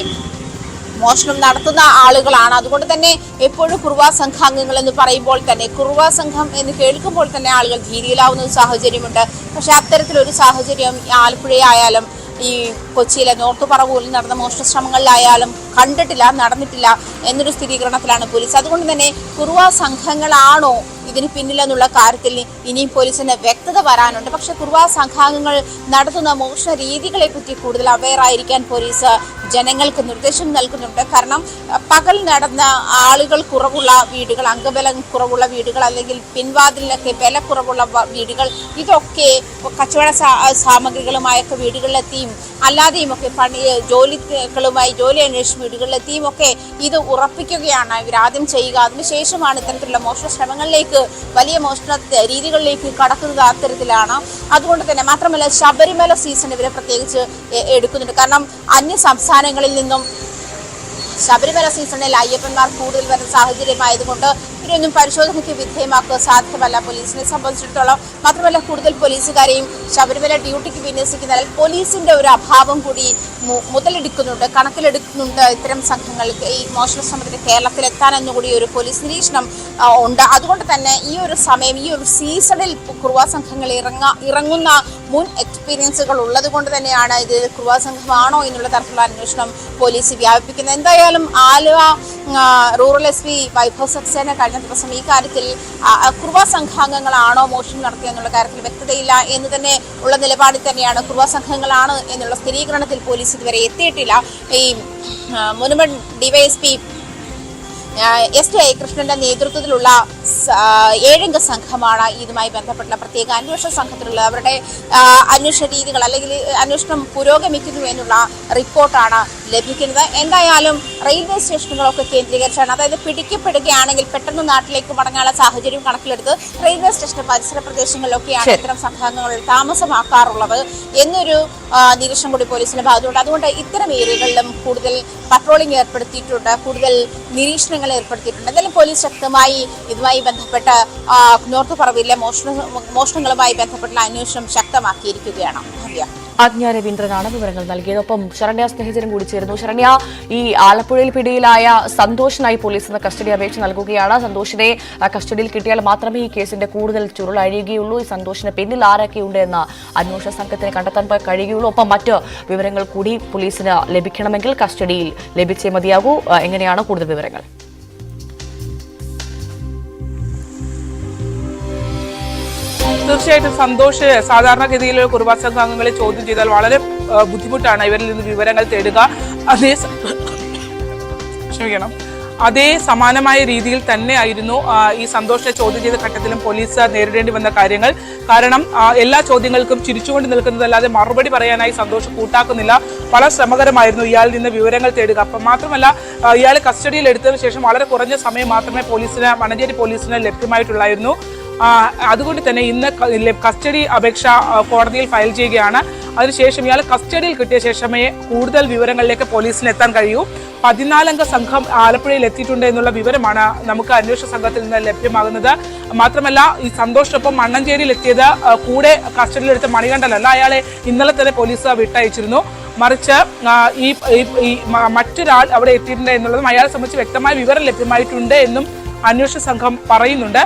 മോഷണം നടത്തുന്ന ആളുകളാണ്. അതുകൊണ്ട് തന്നെ എപ്പോഴും കുറുവ സംഘാംഗങ്ങൾ എന്ന് പറയുമ്പോൾ തന്നെ, കുറുവ സംഘം എന്ന് കേൾക്കുമ്പോൾ തന്നെ ആളുകൾ ഭീതിയിലാവുന്ന ഒരു സാഹചര്യമുണ്ട്. പക്ഷെ അത്തരത്തിലൊരു സാഹചര്യം ആലപ്പുഴയായാലും ഈ കൊച്ചിയിലെ നോർത്ത് പറവൂരിൽ നടന്ന മോഷണ ശ്രമങ്ങളിലായാലും കണ്ടിട്ടില്ല, നടന്നിട്ടില്ല എന്നൊരു സ്ഥിരീകരണത്തിലാണ് പോലീസ്. അതുകൊണ്ട് തന്നെ കുറുവ സംഘങ്ങളാണോ ഇതിന് പിന്നിലെന്നുള്ള കാര്യത്തിൽ ഇനിയും പോലീസിന് വ്യക്തത വരാനുണ്ട്. പക്ഷെ കുറുവ സംഘാംഗങ്ങൾ നടത്തുന്ന മോഷണ രീതികളെ പറ്റി കൂടുതൽ അവെയർ ആയിരിക്കാൻ പോലീസ് ജനങ്ങൾക്ക് നിർദ്ദേശം നൽകുന്നുണ്ട്. കാരണം പകൽ നടന്ന ആളുകൾ കുറവുള്ള വീടുകൾ, അംഗബലം കുറവുള്ള വീടുകൾ അല്ലെങ്കിൽ പിൻവാതിലൊക്കെ ബലക്കുറവുള്ള വീടുകൾ, ഇതൊക്കെ കച്ചവട സാമഗ്രികളുമായൊക്കെ വീടുകളിലെത്തിയും അല്ലാതെയും ഒക്കെ ജോലി അന്വേഷിച്ച് വീടുകളിലെത്തിയും ഒക്കെ ഇത് ഉറപ്പിക്കുകയാണ് ഇവർ ആദ്യം ചെയ്യുക. അതിനുശേഷമാണ് ഇത്തരത്തിലുള്ള മോഷണ ശ്രമങ്ങളിലേക്ക്, വലിയ മോഷണ രീതികളിലേക്ക് കടക്കുന്നത്. അത്തരത്തിലാണ്. അതുകൊണ്ട് തന്നെ മാത്രമല്ല ശബരിമല സീസൺ ഇവരെ പ്രത്യേകിച്ച് എടുക്കുന്നുണ്ട്. കാരണം അന്യ സംസ്ഥാനങ്ങളിൽ നിന്നും ശബരിമല സീസണിൽ അയ്യപ്പന്മാർ കൂടുതൽ വരുന്ന സാഹചര്യമായതുകൊണ്ട് ഇവരൊന്നും പരിശോധനയ്ക്ക് വിധേയമാക്കുക സാധ്യമല്ല പോലീസിനെ സംബന്ധിച്ചിടത്തോളം. മാത്രമല്ല കൂടുതൽ പോലീസുകാരെയും ശബരിമല ഡ്യൂട്ടിക്ക് വിന്യസിക്കുന്നതിൽ പോലീസിന്റെ ഒരു അഭാവം കൂടി മുതലെടുക്കുന്നുണ്ട്, കണക്കിലെടുക്കുന്നുണ്ട്. ഇത്തരം സംഘങ്ങൾക്ക് ഈ മോഷണ ശ്രമത്തിന് കേരളത്തിലെത്താനെന്നുകൂടി ഒരു പോലീസ് നിരീക്ഷണം ഉണ്ട്. അതുകൊണ്ട് തന്നെ ഈ ഒരു സമയം, ഈ ഒരു സീസണിൽ കുറുവാ സംഘങ്ങൾ ഇറങ്ങുന്ന മുൻ എക്സ്പീരിയൻസുകൾ ഉള്ളത് കൊണ്ട് തന്നെയാണ് ഇത് കുറുവാ സംഘമാണോ എന്നുള്ള തരത്തിലുള്ള അന്വേഷണം പോലീസ് വ്യാപിപ്പിക്കുന്നത്. എന്തായാലും ആലുവ റൂറൽ SP വൈഭവ് സക്സേന കഴിഞ്ഞ ദിവസം ഈ കാര്യത്തിൽ കുറുവാ സംഘാംഗങ്ങളാണോ മോഷണം നടത്തിയെന്നുള്ള കാര്യത്തിൽ വ്യക്തതയില്ല എന്ന് തന്നെ ഉള്ള നിലപാടിൽ തന്നെയാണ്. കുറുവാ സംഘങ്ങളാണ് എന്നുള്ള സ്ഥിരീകരണത്തിൽ പോലീസ് ഇതുവരെ എത്തിയിട്ടില്ല. ഈ മുനമ്പം DYSP ST കൃഷ്ണന്റെ നേതൃത്വത്തിലുള്ള 7-അംഗ സംഘമാണ് ഇതുമായി ബന്ധപ്പെട്ടുള്ള പ്രത്യേക അന്വേഷണ സംഘത്തിലുള്ള അവരുടെ അന്വേഷണ രീതികൾ അല്ലെങ്കിൽ അന്വേഷണം പുരോഗമിക്കുന്നു എന്നുള്ള റിപ്പോർട്ടാണ് ലഭിക്കുന്നത്. എന്തായാലും റെയിൽവേ സ്റ്റേഷനുകളൊക്കെ കേന്ദ്രീകരിച്ചാണ്, അതായത് പിടിക്കപ്പെടുകയാണെങ്കിൽ പെട്ടെന്ന് നാട്ടിലേക്ക് മടങ്ങാനുള്ള സാഹചര്യം കണക്കിലെടുത്ത് റെയിൽവേ സ്റ്റേഷൻ പരിസര പ്രദേശങ്ങളിലൊക്കെയാണ് ഇത്തരം സംഘങ്ങൾ താമസമാക്കാറുള്ളത് എന്നൊരു നിരീക്ഷണം കൂടി പോലീസിന്റെ ഭാഗത്തുണ്ട്. അതുകൊണ്ട് ഇത്തരം ഏരിയകളിലും കൂടുതൽ പട്രോളിംഗ് ഏർപ്പെടുത്തിയിട്ടുണ്ട്, കൂടുതൽ നിരീക്ഷണങ്ങൾ ഏർപ്പെടുത്തിയിട്ടുണ്ട്. എന്തായാലും പോലീസ് ശക്തമായി ഇതുമായി ബന്ധപ്പെട്ട് നോർത്ത് പറവിലെ മോഷണങ്ങളുമായി ബന്ധപ്പെട്ടുള്ള അന്വേഷണം ശക്തമാക്കിയിരിക്കുകയാണ്. ആജ്ഞ രവീന്ദ്രനാണ് വിവരങ്ങൾ നൽകിയത്. ഒപ്പം ശരണ്യ സ്നേഹിതരും കൂടി ചേരുന്നു. ശരണ്യ, ഈ ആലപ്പുഴയിൽ പിടിയിലായ സന്തോഷിനായി പോലീസ് ഇന്ന് കസ്റ്റഡി അപേക്ഷ നൽകുകയാണ്. സന്തോഷിനെ കസ്റ്റഡിയിൽ കിട്ടിയാൽ മാത്രമേ ഈ കേസിന്റെ കൂടുതൽ ചുരുളഴിയുകയുള്ളൂ. ഈ സന്തോഷിന് പിന്നിൽ ആരൊക്കെയുണ്ട് എന്ന് അന്വേഷണ സംഘത്തിന് കണ്ടെത്താൻ കഴിയുള്ളൂ. ഒപ്പം മറ്റ് വിവരങ്ങൾ കൂടി പോലീസിന് ലഭിക്കണമെങ്കിൽ കസ്റ്റഡിയിൽ ലഭിച്ചേ മതിയാകൂ. എങ്ങനെയാണ് കൂടുതൽ വിവരങ്ങൾ? തീർച്ചയായിട്ടും സന്തോഷ് സാധാരണഗതിയിൽ കുറുവാ സംഘാംഗങ്ങളെ ചോദ്യം ചെയ്താൽ വളരെ ബുദ്ധിമുട്ടാണ് ഇവരിൽ നിന്ന് വിവരങ്ങൾ തേടുക. അതേ സമാനമായ രീതിയിൽ തന്നെയായിരുന്നു ഈ സന്തോഷിനെ ചോദ്യം ചെയ്ത ഘട്ടത്തിലും പോലീസ് നേരിടേണ്ടി വന്ന കാര്യങ്ങൾ. കാരണം എല്ലാ ചോദ്യങ്ങൾക്കും ചിരിച്ചുകൊണ്ട് നിൽക്കുന്നതല്ലാതെ മറുപടി പറയാനായി സന്തോഷ് കൂട്ടാക്കുന്നില്ല. വളരെ ശ്രമകരമായിരുന്നു ഇയാളിൽ നിന്ന് വിവരങ്ങൾ തേടുക. അപ്പം മാത്രമല്ല ഇയാളെ കസ്റ്റഡിയിൽ എടുത്തതിനു ശേഷം വളരെ കുറഞ്ഞ സമയം മാത്രമേ മണഞ്ചേരി പോലീസിന് ലഭ്യമായിട്ടുള്ളായിരുന്നു. അതുകൊണ്ട് തന്നെ ഇന്ന് കസ്റ്റഡി അപേക്ഷ കോടതിയിൽ ഫയൽ ചെയ്യുകയാണ്. അതിനുശേഷം ഇയാൾ കസ്റ്റഡിയിൽ കിട്ടിയ ശേഷമേ കൂടുതൽ വിവരങ്ങളിലേക്ക് പോലീസിന് എത്താൻ കഴിയൂ. 14-അംഗ സംഘം ആലപ്പുഴയിൽ എത്തിയിട്ടുണ്ട് എന്നുള്ള വിവരമാണ് നമുക്ക് അന്വേഷണ സംഘത്തിൽ നിന്ന് ലഭ്യമാകുന്നത്. മാത്രമല്ല ഈ സന്തോഷിനൊപ്പം മണ്ണഞ്ചേരിയിൽ എത്തിയത് കൂടെ കസ്റ്റഡിയിലെടുത്ത മണികണ്ഠനല്ല, അയാളെ ഇന്നലെ തന്നെ പോലീസ് വിട്ടയച്ചിരുന്നു. മറിച്ച് ഈ മറ്റൊരാൾ അവിടെ എത്തിയിട്ടുണ്ട് എന്നുള്ളതും അയാളെ സംബന്ധിച്ച് വ്യക്തമായ വിവരം ലഭ്യമായിട്ടുണ്ട് എന്നും അന്വേഷണ സംഘം പറയുന്നുണ്ട്.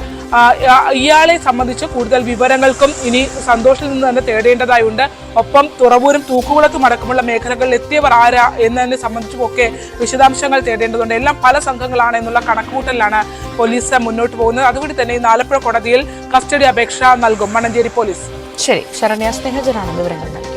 ഇയാളെ സംബന്ധിച്ച് കൂടുതൽ വിവരങ്ങൾക്കും ഇനി സന്തോഷിൽ നിന്ന് തന്നെ തേടേണ്ടതായുണ്ട്. ഒപ്പം തുറവൂരും തൂക്കുകുളത്തും അടക്കമുള്ള മേഖലകളിൽ എത്തിയവർ ആരാ എന്നതിനെ സംബന്ധിച്ചുമൊക്കെ വിശദാംശങ്ങൾ തേടേണ്ടതുണ്ട്. എല്ലാം പല സംഘങ്ങളാണ് എന്നുള്ള കണക്കുകൂട്ടലാണ് പോലീസ് മുന്നോട്ട് പോകുന്നത്. അതുകൊണ്ട് തന്നെ ആലപ്പുഴ കോടതിയിൽ കസ്റ്റഡി അപേക്ഷ നൽകും മണഞ്ചേരി പോലീസ്. ശരി, ശരണ്യ സ്നേഹജനാണ് വിവരങ്ങൾ നൽകിയത്.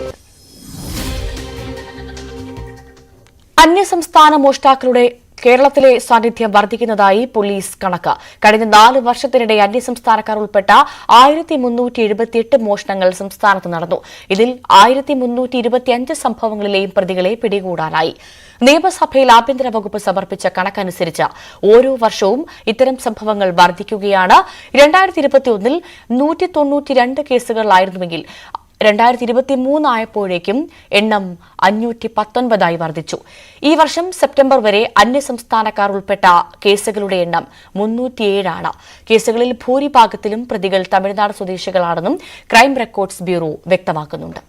അന്യസംസ്ഥാന മോഷ്ടാക്കളുടെ കേരളത്തിലെ സാന്നിധ്യം വർദ്ധിക്കുന്നതായി പോലീസ് കണക്ക്. കഴിഞ്ഞ 4 വർഷത്തിനിടെ അന്യസംസ്ഥാനക്കാർ ഉൾപ്പെട്ട 1378 മോഷണങ്ങൾ സംസ്ഥാനത്ത് നടന്നു. ഇതിൽ 1325 സംഭവങ്ങളിലെയും പ്രതികളെ പിടികൂടാനായി. നിയമസഭയിൽ ആഭ്യന്തര വകുപ്പ് സമർപ്പിച്ച കണക്കനുസരിച്ച് ഓരോ വർഷവും ഇത്തരം സംഭവങ്ങൾ വർദ്ധിക്കുകയാണ്. 2021 192 കേസുകളിലായിരുന്നുവെങ്കിൽ 2023 ആയപ്പോഴേക്കും എണ്ണം 519 വർദ്ധിച്ചു. ഈ വർഷം സെപ്റ്റംബർ വരെ അന്യസംസ്ഥാനക്കാർ ഉൾപ്പെട്ട കേസുകളുടെ എണ്ണം 307 കേസുകളിൽ ഭൂരിഭാഗത്തിലും പ്രതികൾ തമിഴ്നാട് സ്വദേശികളാണെന്നും ക്രൈം റെക്കോർഡ്സ് ബ്യൂറോ വ്യക്തമാക്കുന്നുണ്ട്.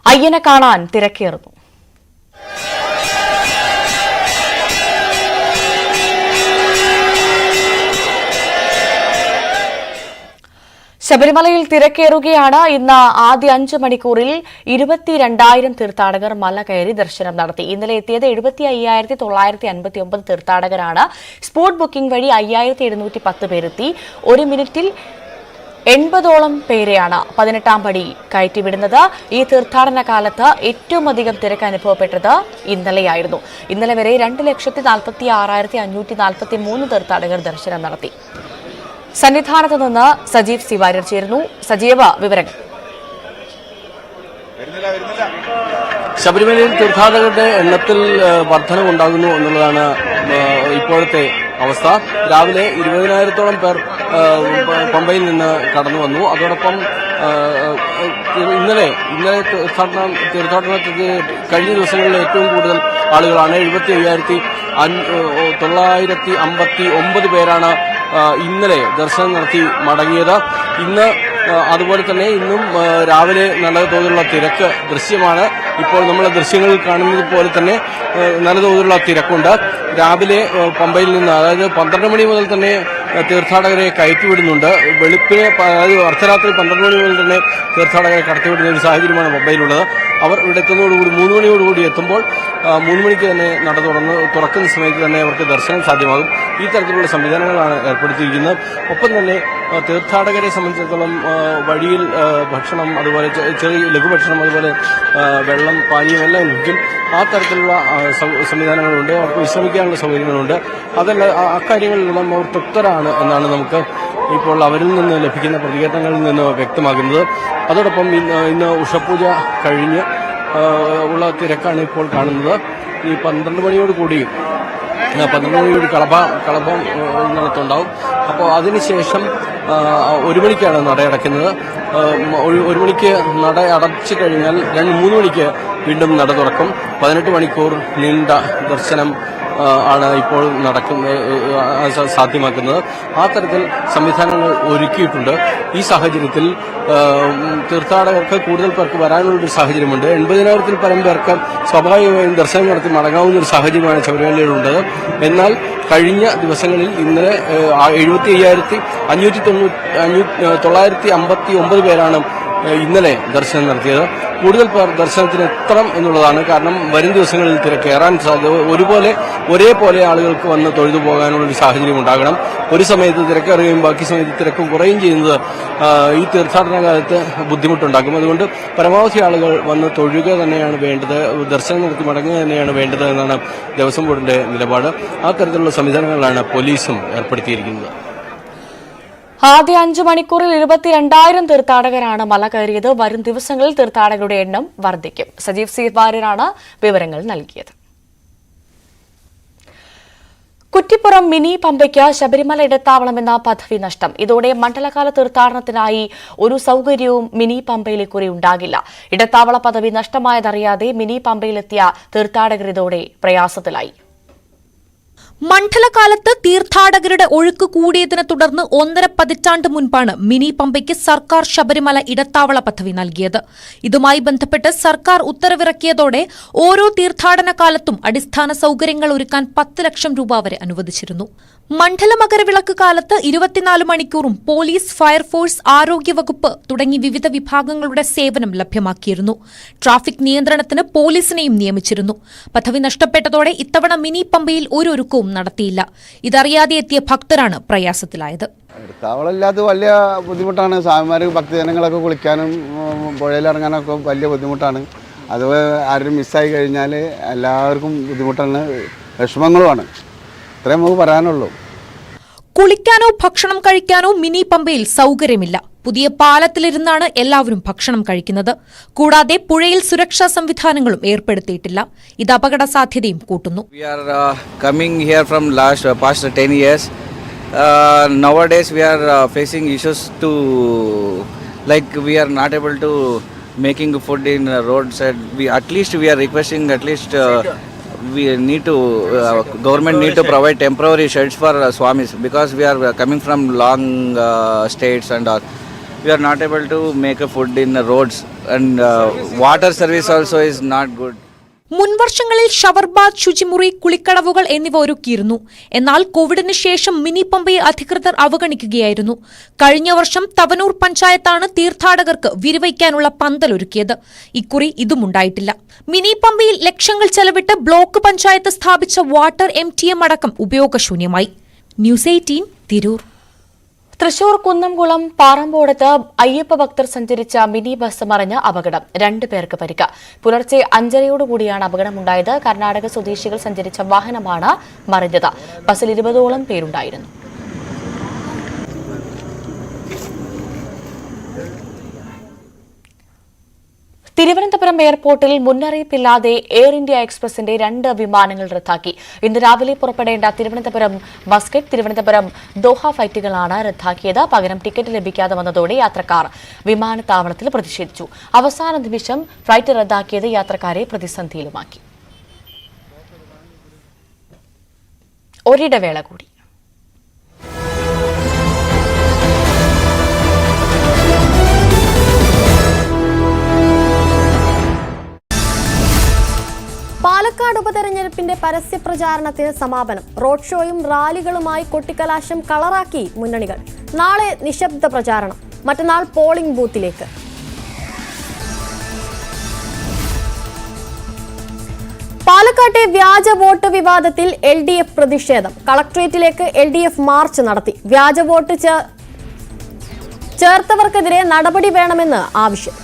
അയ്യനെ കാണാൻ തിരക്കേറുന്നു. ശബരിമലയിൽ തിരക്കേറുകയാണ്. ഇന്ന് ആദ്യ 5 മണിക്കൂറിൽ 22,000 തീർത്ഥാടകർ മല കയറി ദർശനം നടത്തി. ഇന്നലെ എത്തിയത് 75,959 തീർത്ഥാടകരാണ്. സ്പോട്ട് ബുക്കിംഗ് വഴി 5,710 പേരെത്തി. 1 മിനിറ്റിൽ 80ഓളം പേരെയാണ് 18ാം പടി കയറ്റിവിടുന്നത്. ഈ തീർത്ഥാടന കാലത്ത് ഏറ്റവും അധികം തിരക്ക് അനുഭവപ്പെട്ടത് ഇന്നലെയായിരുന്നു. ഇന്നലെ വരെ 2,46,543 തീർത്ഥാടകർ ദർശനം നടത്തി. സന്നിധാനത്ത് നിന്ന് സജീവ് സി വാര്യർ ചേരുന്നു. സജീവ, വിവരങ്ങൾ. ശബരിമലയിൽ തീർത്ഥാടകരുടെ എണ്ണത്തിൽ വർധനവുണ്ടാകുന്നു എന്നുള്ളതാണ് ഇപ്പോഴത്തെ അവസ്ഥ. രാവിലെ 20,000-ഓളം പേർ പമ്പയിൽ നിന്ന് കടന്നു വന്നു. അതോടൊപ്പം ഇന്നലെ തീർത്ഥാടനത്തിന് കഴിഞ്ഞ ദിവസങ്ങളിൽ ഏറ്റവും കൂടുതൽ ആളുകളാണ് 75,959 പേരാണ് ഇന്നലെ ദർശനം നടത്തി മടങ്ങിയത്. ഇന്ന് അതുപോലെ തന്നെ ഇന്നും രാവിലെ നല്ല തോതിലുള്ള തിരക്ക് ദൃശ്യമാണ്. ഇപ്പോൾ നമ്മൾ ദൃശ്യങ്ങളിൽ കാണുന്നത് പോലെ തന്നെ നല്ല തോതിലുള്ള തിരക്കുണ്ട്. രാവിലെ പമ്പയിൽ നിന്ന്, അതായത് 12 മണി മുതൽ തന്നെ തീർത്ഥാടകരെ കയറ്റിവിടുന്നുണ്ട്. വെളുപ്പിന്, അതായത് അർദ്ധരാത്രി 12 മണി മുതൽ തന്നെ തീർത്ഥാടകരെ കടത്തിവിടുന്ന ഒരു സാഹചര്യമാണ് പമ്പയിലുള്ളത്. അവർ ഇവിടെ എത്തുന്നതോടുകൂടി 3 മണിയോടുകൂടി എത്തുമ്പോൾ 3 മണിക്ക് തന്നെ നട തുറക്കുന്ന സമയത്ത് തന്നെ അവർക്ക് ദർശനം സാധ്യമാകും. ഈ തരത്തിലുള്ള സംവിധാനങ്ങളാണ് ഏർപ്പെടുത്തിയിരിക്കുന്നത്. ഒപ്പം തന്നെ തീർത്ഥാടകരെ സംബന്ധിച്ചിടത്തോളം വഴിയിൽ ഭക്ഷണം, അതുപോലെ ചെറിയ ലഘുഭക്ഷണം, അതുപോലെ വെള്ളം, പാനീയം എല്ലാം ലഭിക്കും. ആ തരത്തിലുള്ള സംവിധാനങ്ങളുണ്ട്. അവർക്ക് വിശ്രമിക്കാനുള്ള സൗകര്യങ്ങളുണ്ട്. അതല്ല, അക്കാര്യങ്ങളിലെല്ലാം അവർ തൃപ്തരാണ് എന്നാണ് നമുക്ക് ഇപ്പോൾ അവരിൽ നിന്ന് ലഭിക്കുന്ന പ്രതികരണങ്ങളിൽ നിന്ന് വ്യക്തമാകുന്നത്. അതോടൊപ്പം ഇന്ന് ഉഷപൂജ കഴിഞ്ഞ് ഉള്ള തിരക്കാണ് ഇപ്പോൾ കാണുന്നത്. ഈ 12 മണിയോടുകൂടി കളഭം നടത്തുണ്ടാവും. അപ്പോൾ അതിനുശേഷം 1 മണിക്കാണ് നട അടയ്ക്കുന്നത്. 1 മണിക്ക് നട അടച്ചു കഴിഞ്ഞാൽ 2-3 മണിക്ക് വീണ്ടും നട തുറക്കും. 18 മണിക്കൂർ നീണ്ട ദർശനം ആണ് ഇപ്പോൾ സാധ്യമാക്കുന്നത്. ആ തരത്തിൽ സംവിധാനങ്ങൾ ഒരുക്കിയിട്ടുണ്ട്. ഈ സാഹചര്യത്തിൽ തീർത്ഥാടകർക്ക് കൂടുതൽ പേർക്ക് വരാനുള്ളൊരു സാഹചര്യമുണ്ട്. 80,000-ൽ പരം പേർക്ക് സ്വാഭാവികമായും ദർശനം നടത്തി മടങ്ങാവുന്ന ഒരു സാഹചര്യമാണ് ശബരിമലയിലുള്ളത്. എന്നാൽ കഴിഞ്ഞ ദിവസങ്ങളിൽ ഇന്നലെ 75,959 പേരാണ് ഇന്നലെ ദർശനം നടത്തിയത്. കൂടുതൽ പേർ ദർശനത്തിന് എത്തണം എന്നുള്ളതാണ്. കാരണം വരും ദിവസങ്ങളിൽ തിരക്കേറാൻ സാധ്യത, ഒരേപോലെ ആളുകൾക്ക് വന്ന് തൊഴുതു പോകാനുള്ളൊരു സാഹചര്യം ഉണ്ടാകണം. ഒരു സമയത്ത് തിരക്കേറുകയും ബാക്കി സമയത്ത് തിരക്ക് കുറയുകയും ചെയ്യുന്നത് ഈ തീർത്ഥാടന കാലത്ത് ബുദ്ധിമുട്ടുണ്ടാക്കും. അതുകൊണ്ട് പരമാവധി ആളുകൾ വന്ന് തൊഴുക തന്നെയാണ് വേണ്ടത്, ദർശനം നടത്തി മടങ്ങുക തന്നെയാണ് വേണ്ടത് എന്നാണ് ദേവസ്വം ബോർഡിന്റെ നിലപാട്. ആ തരത്തിലുള്ള സംവിധാനങ്ങളാണ് പോലീസും ഏർപ്പെടുത്തിയിരിക്കുന്നത്. ആദ്യ 5 മണിക്കൂറിൽ 22,000 തീർത്ഥാടകരാണ് മല കയറിയത്. വരും ദിവസങ്ങളിൽ തീർത്ഥാടകരുടെ എണ്ണം വർദ്ധിക്കും. സജീവ് സി വാര്യരാണ് വിവരങ്ങൾ നൽകിയത്. കുറ്റിപ്പുറം മിനി പമ്പയ്ക്ക് ശബരിമല ഇടത്താവളമെന്ന പദവി നഷ്ടം. ഇതോടെ മണ്ഡലകാല തീർത്ഥാടനത്തിനായി ഒരു സൌകര്യവും മിനി പമ്പയിൽ ഇക്കുറി ഉണ്ടാകില്ല. ഇടത്താവള പദവി നഷ്ടമായതറിയാതെ മിനി പമ്പയിലെത്തിയ തീർത്ഥാടകർ ഇതോടെ പ്രയാസത്തിലായി. മണ്ഡലകാലത്ത് തീർത്ഥാടകരുടെ ഒഴുക്ക് കൂടിയതിനെ തുടർന്ന് 1.5 പതിറ്റാണ്ട് മുൻപാണ് മിനി പമ്പയ്ക്ക് സർക്കാർ ശബരിമല ഇടത്താവള പദവി നൽകിയത്. ഇതുമായി ബന്ധപ്പെട്ട് സർക്കാർ ഉത്തരവിറക്കിയതോടെ ഓരോ തീർത്ഥാടന കാലത്തും അടിസ്ഥാന സൌകര്യങ്ങൾ ഒരുക്കാൻ 10 ലക്ഷം രൂപ വരെ അനുവദിച്ചിരുന്നു. മണ്ഡല മകരവിളക്ക് കാലത്ത് 24 മണിക്കൂറും പോലീസ്, ഫയർഫോഴ്സ്, ആരോഗ്യവകുപ്പ് തുടങ്ങി വിവിധ വിഭാഗങ്ങളുടെ സേവനം ലഭ്യമാക്കിയിരുന്നു. ട്രാഫിക് നിയന്ത്രണത്തിന് പോലീസിനെയും നിയമിച്ചിരുന്നു. പദവി നഷ്ടപ്പെട്ടതോടെ ഇത്തവണ മിനി പമ്പയിൽ ഒരു ഒരുക്കവും നടത്തിയില്ല. ഇതറിയാതെ എത്തിയ ഭക്തരാണ് പ്രയാസത്തിലായത്. ഇടത്താവളമില്ലാത്ത വലിയ ബുദ്ധിമുട്ടാണ്. സ്വാമിമാർ ഭക്തജനങ്ങളൊക്കെ കുളിക്കാനും പുഴയിലിറങ്ങാനൊക്കെ വലിയ ബുദ്ധിമുട്ടാണ്. അത് ആരും മിസ്സായി കഴിഞ്ഞാൽ എല്ലാവർക്കും ബുദ്ധിമുട്ടാണ്, വിഷമങ്ങളുമാണ്. ഇത്രയും നമുക്ക് പറയാനുള്ളൂ. കുളിക്കാനോ ഭക്ഷണം കഴിക്കാനോ മിനി പമ്പയിൽ സൌകര്യമില്ല. പുതിയ പാലത്തിലിരുന്നാണ് എല്ലാവരും ഭക്ഷണം കഴിക്കുന്നത്. കൂടാതെ പുഴയിൽ സുരക്ഷാ സംവിധാനങ്ങളും ഏർപ്പെടുത്തിയിട്ടില്ല. ഇത് അപകട സാധ്യതയും കൂട്ടുന്നു. We are coming here from past 10 years. Nowadays we are facing issues to, like, we are not able to making food in roadside. At least we are requesting we need to government need to provide temporary sheds for swamis, because we are coming from long states and we are not able to make a food in the roads, and water service also is not good. മുൻവർഷങ്ങളിൽ ഷവർബാത്ത്, ശുചിമുറി, കുളിക്കടവുകൾ എന്നിവ ഒരുക്കിയിരുന്നു. എന്നാൽ കോവിഡിന് ശേഷം mini പമ്പയെ അധികൃതർ അവഗണിക്കുകയായിരുന്നു. കഴിഞ്ഞ വർഷം തവനൂർ പഞ്ചായത്താണ് തീർത്ഥാടകർക്ക് വിരിവയ്ക്കാനുള്ള പന്തലൊരുക്കിയത്. ഇക്കുറി ഇതുമുണ്ടായിട്ടില്ല. മിനി പമ്പയിൽ ലക്ഷങ്ങൾ ചെലവിട്ട് ബ്ലോക്ക് പഞ്ചായത്ത് സ്ഥാപിച്ച വാട്ടർ MTM അടക്കം ഉപയോഗശൂന്യമായി. ന്യൂസ് 18 തിരൂർ. തൃശൂർ കുന്നംകുളം പാറമ്പോടത്ത് അയ്യപ്പ ഭക്തർ സഞ്ചരിച്ച മിനി ബസ് മറിഞ്ഞ് അപകടം. 2 പേർക്ക് പരിക്ക്. പുലർച്ചെ 5:30യോടുകൂടിയാണ് അപകടമുണ്ടായത്. കർണാടക സ്വദേശികൾ സഞ്ചരിച്ച വാഹനമാണ് മറിഞ്ഞത്. ബസ്സിൽ 20ഓളം പേരുണ്ടായിരുന്നു. തിരുവനന്തപുരം എയർപോർട്ടിൽ മുന്നറിയിപ്പില്ലാതെ എയർ ഇന്ത്യ എക്സ്പ്രസിന്റെ 2 വിമാനങ്ങൾ റദ്ദാക്കി. ഇന്ന് രാവിലെ പുറപ്പെടേണ്ട തിരുവനന്തപുരം മസ്കറ്റ്, തിരുവനന്തപുരം ദോഹ ഫ്ലൈറ്റുകളാണ് റദ്ദാക്കിയത്. പകരം ടിക്കറ്റ് ലഭിക്കാതെ വന്നതോടെ യാത്രക്കാർ വിമാനത്താവളത്തിൽ പ്രതിഷേധിച്ചു. അവസാന നിമിഷം ഫ്ലൈറ്റ് റദ്ദാക്കിയത് യാത്രക്കാരെ പ്രതിസന്ധിയിലുമാക്കി. ഒരിടവേള കൂടി. പാലക്കാട് ഉപതെരഞ്ഞെടുപ്പിന്റെ പരസ്യപ്രചാരണത്തിന് സമാപനം. റോഡ് ഷോയും റാലികളുമായി കൊട്ടിക്കലാശം കളറാക്കി മുന്നണികൾ. നാളെ നിശബ്ദ പ്രചാരണം, മറ്റന്നാൾ പോളിംഗ് ബൂത്തിലേക്ക്. പാലക്കാട്ടെ വ്യാജ വോട്ട് വിവാദത്തിൽ LDF പ്രതിഷേധം. കളക്ടറേറ്റിലേക്ക് LDF മാർച്ച് നടത്തി. വ്യാജ വോട്ട് ചേർത്തവർക്കെതിരെ നടപടി വേണമെന്ന് ആവശ്യം.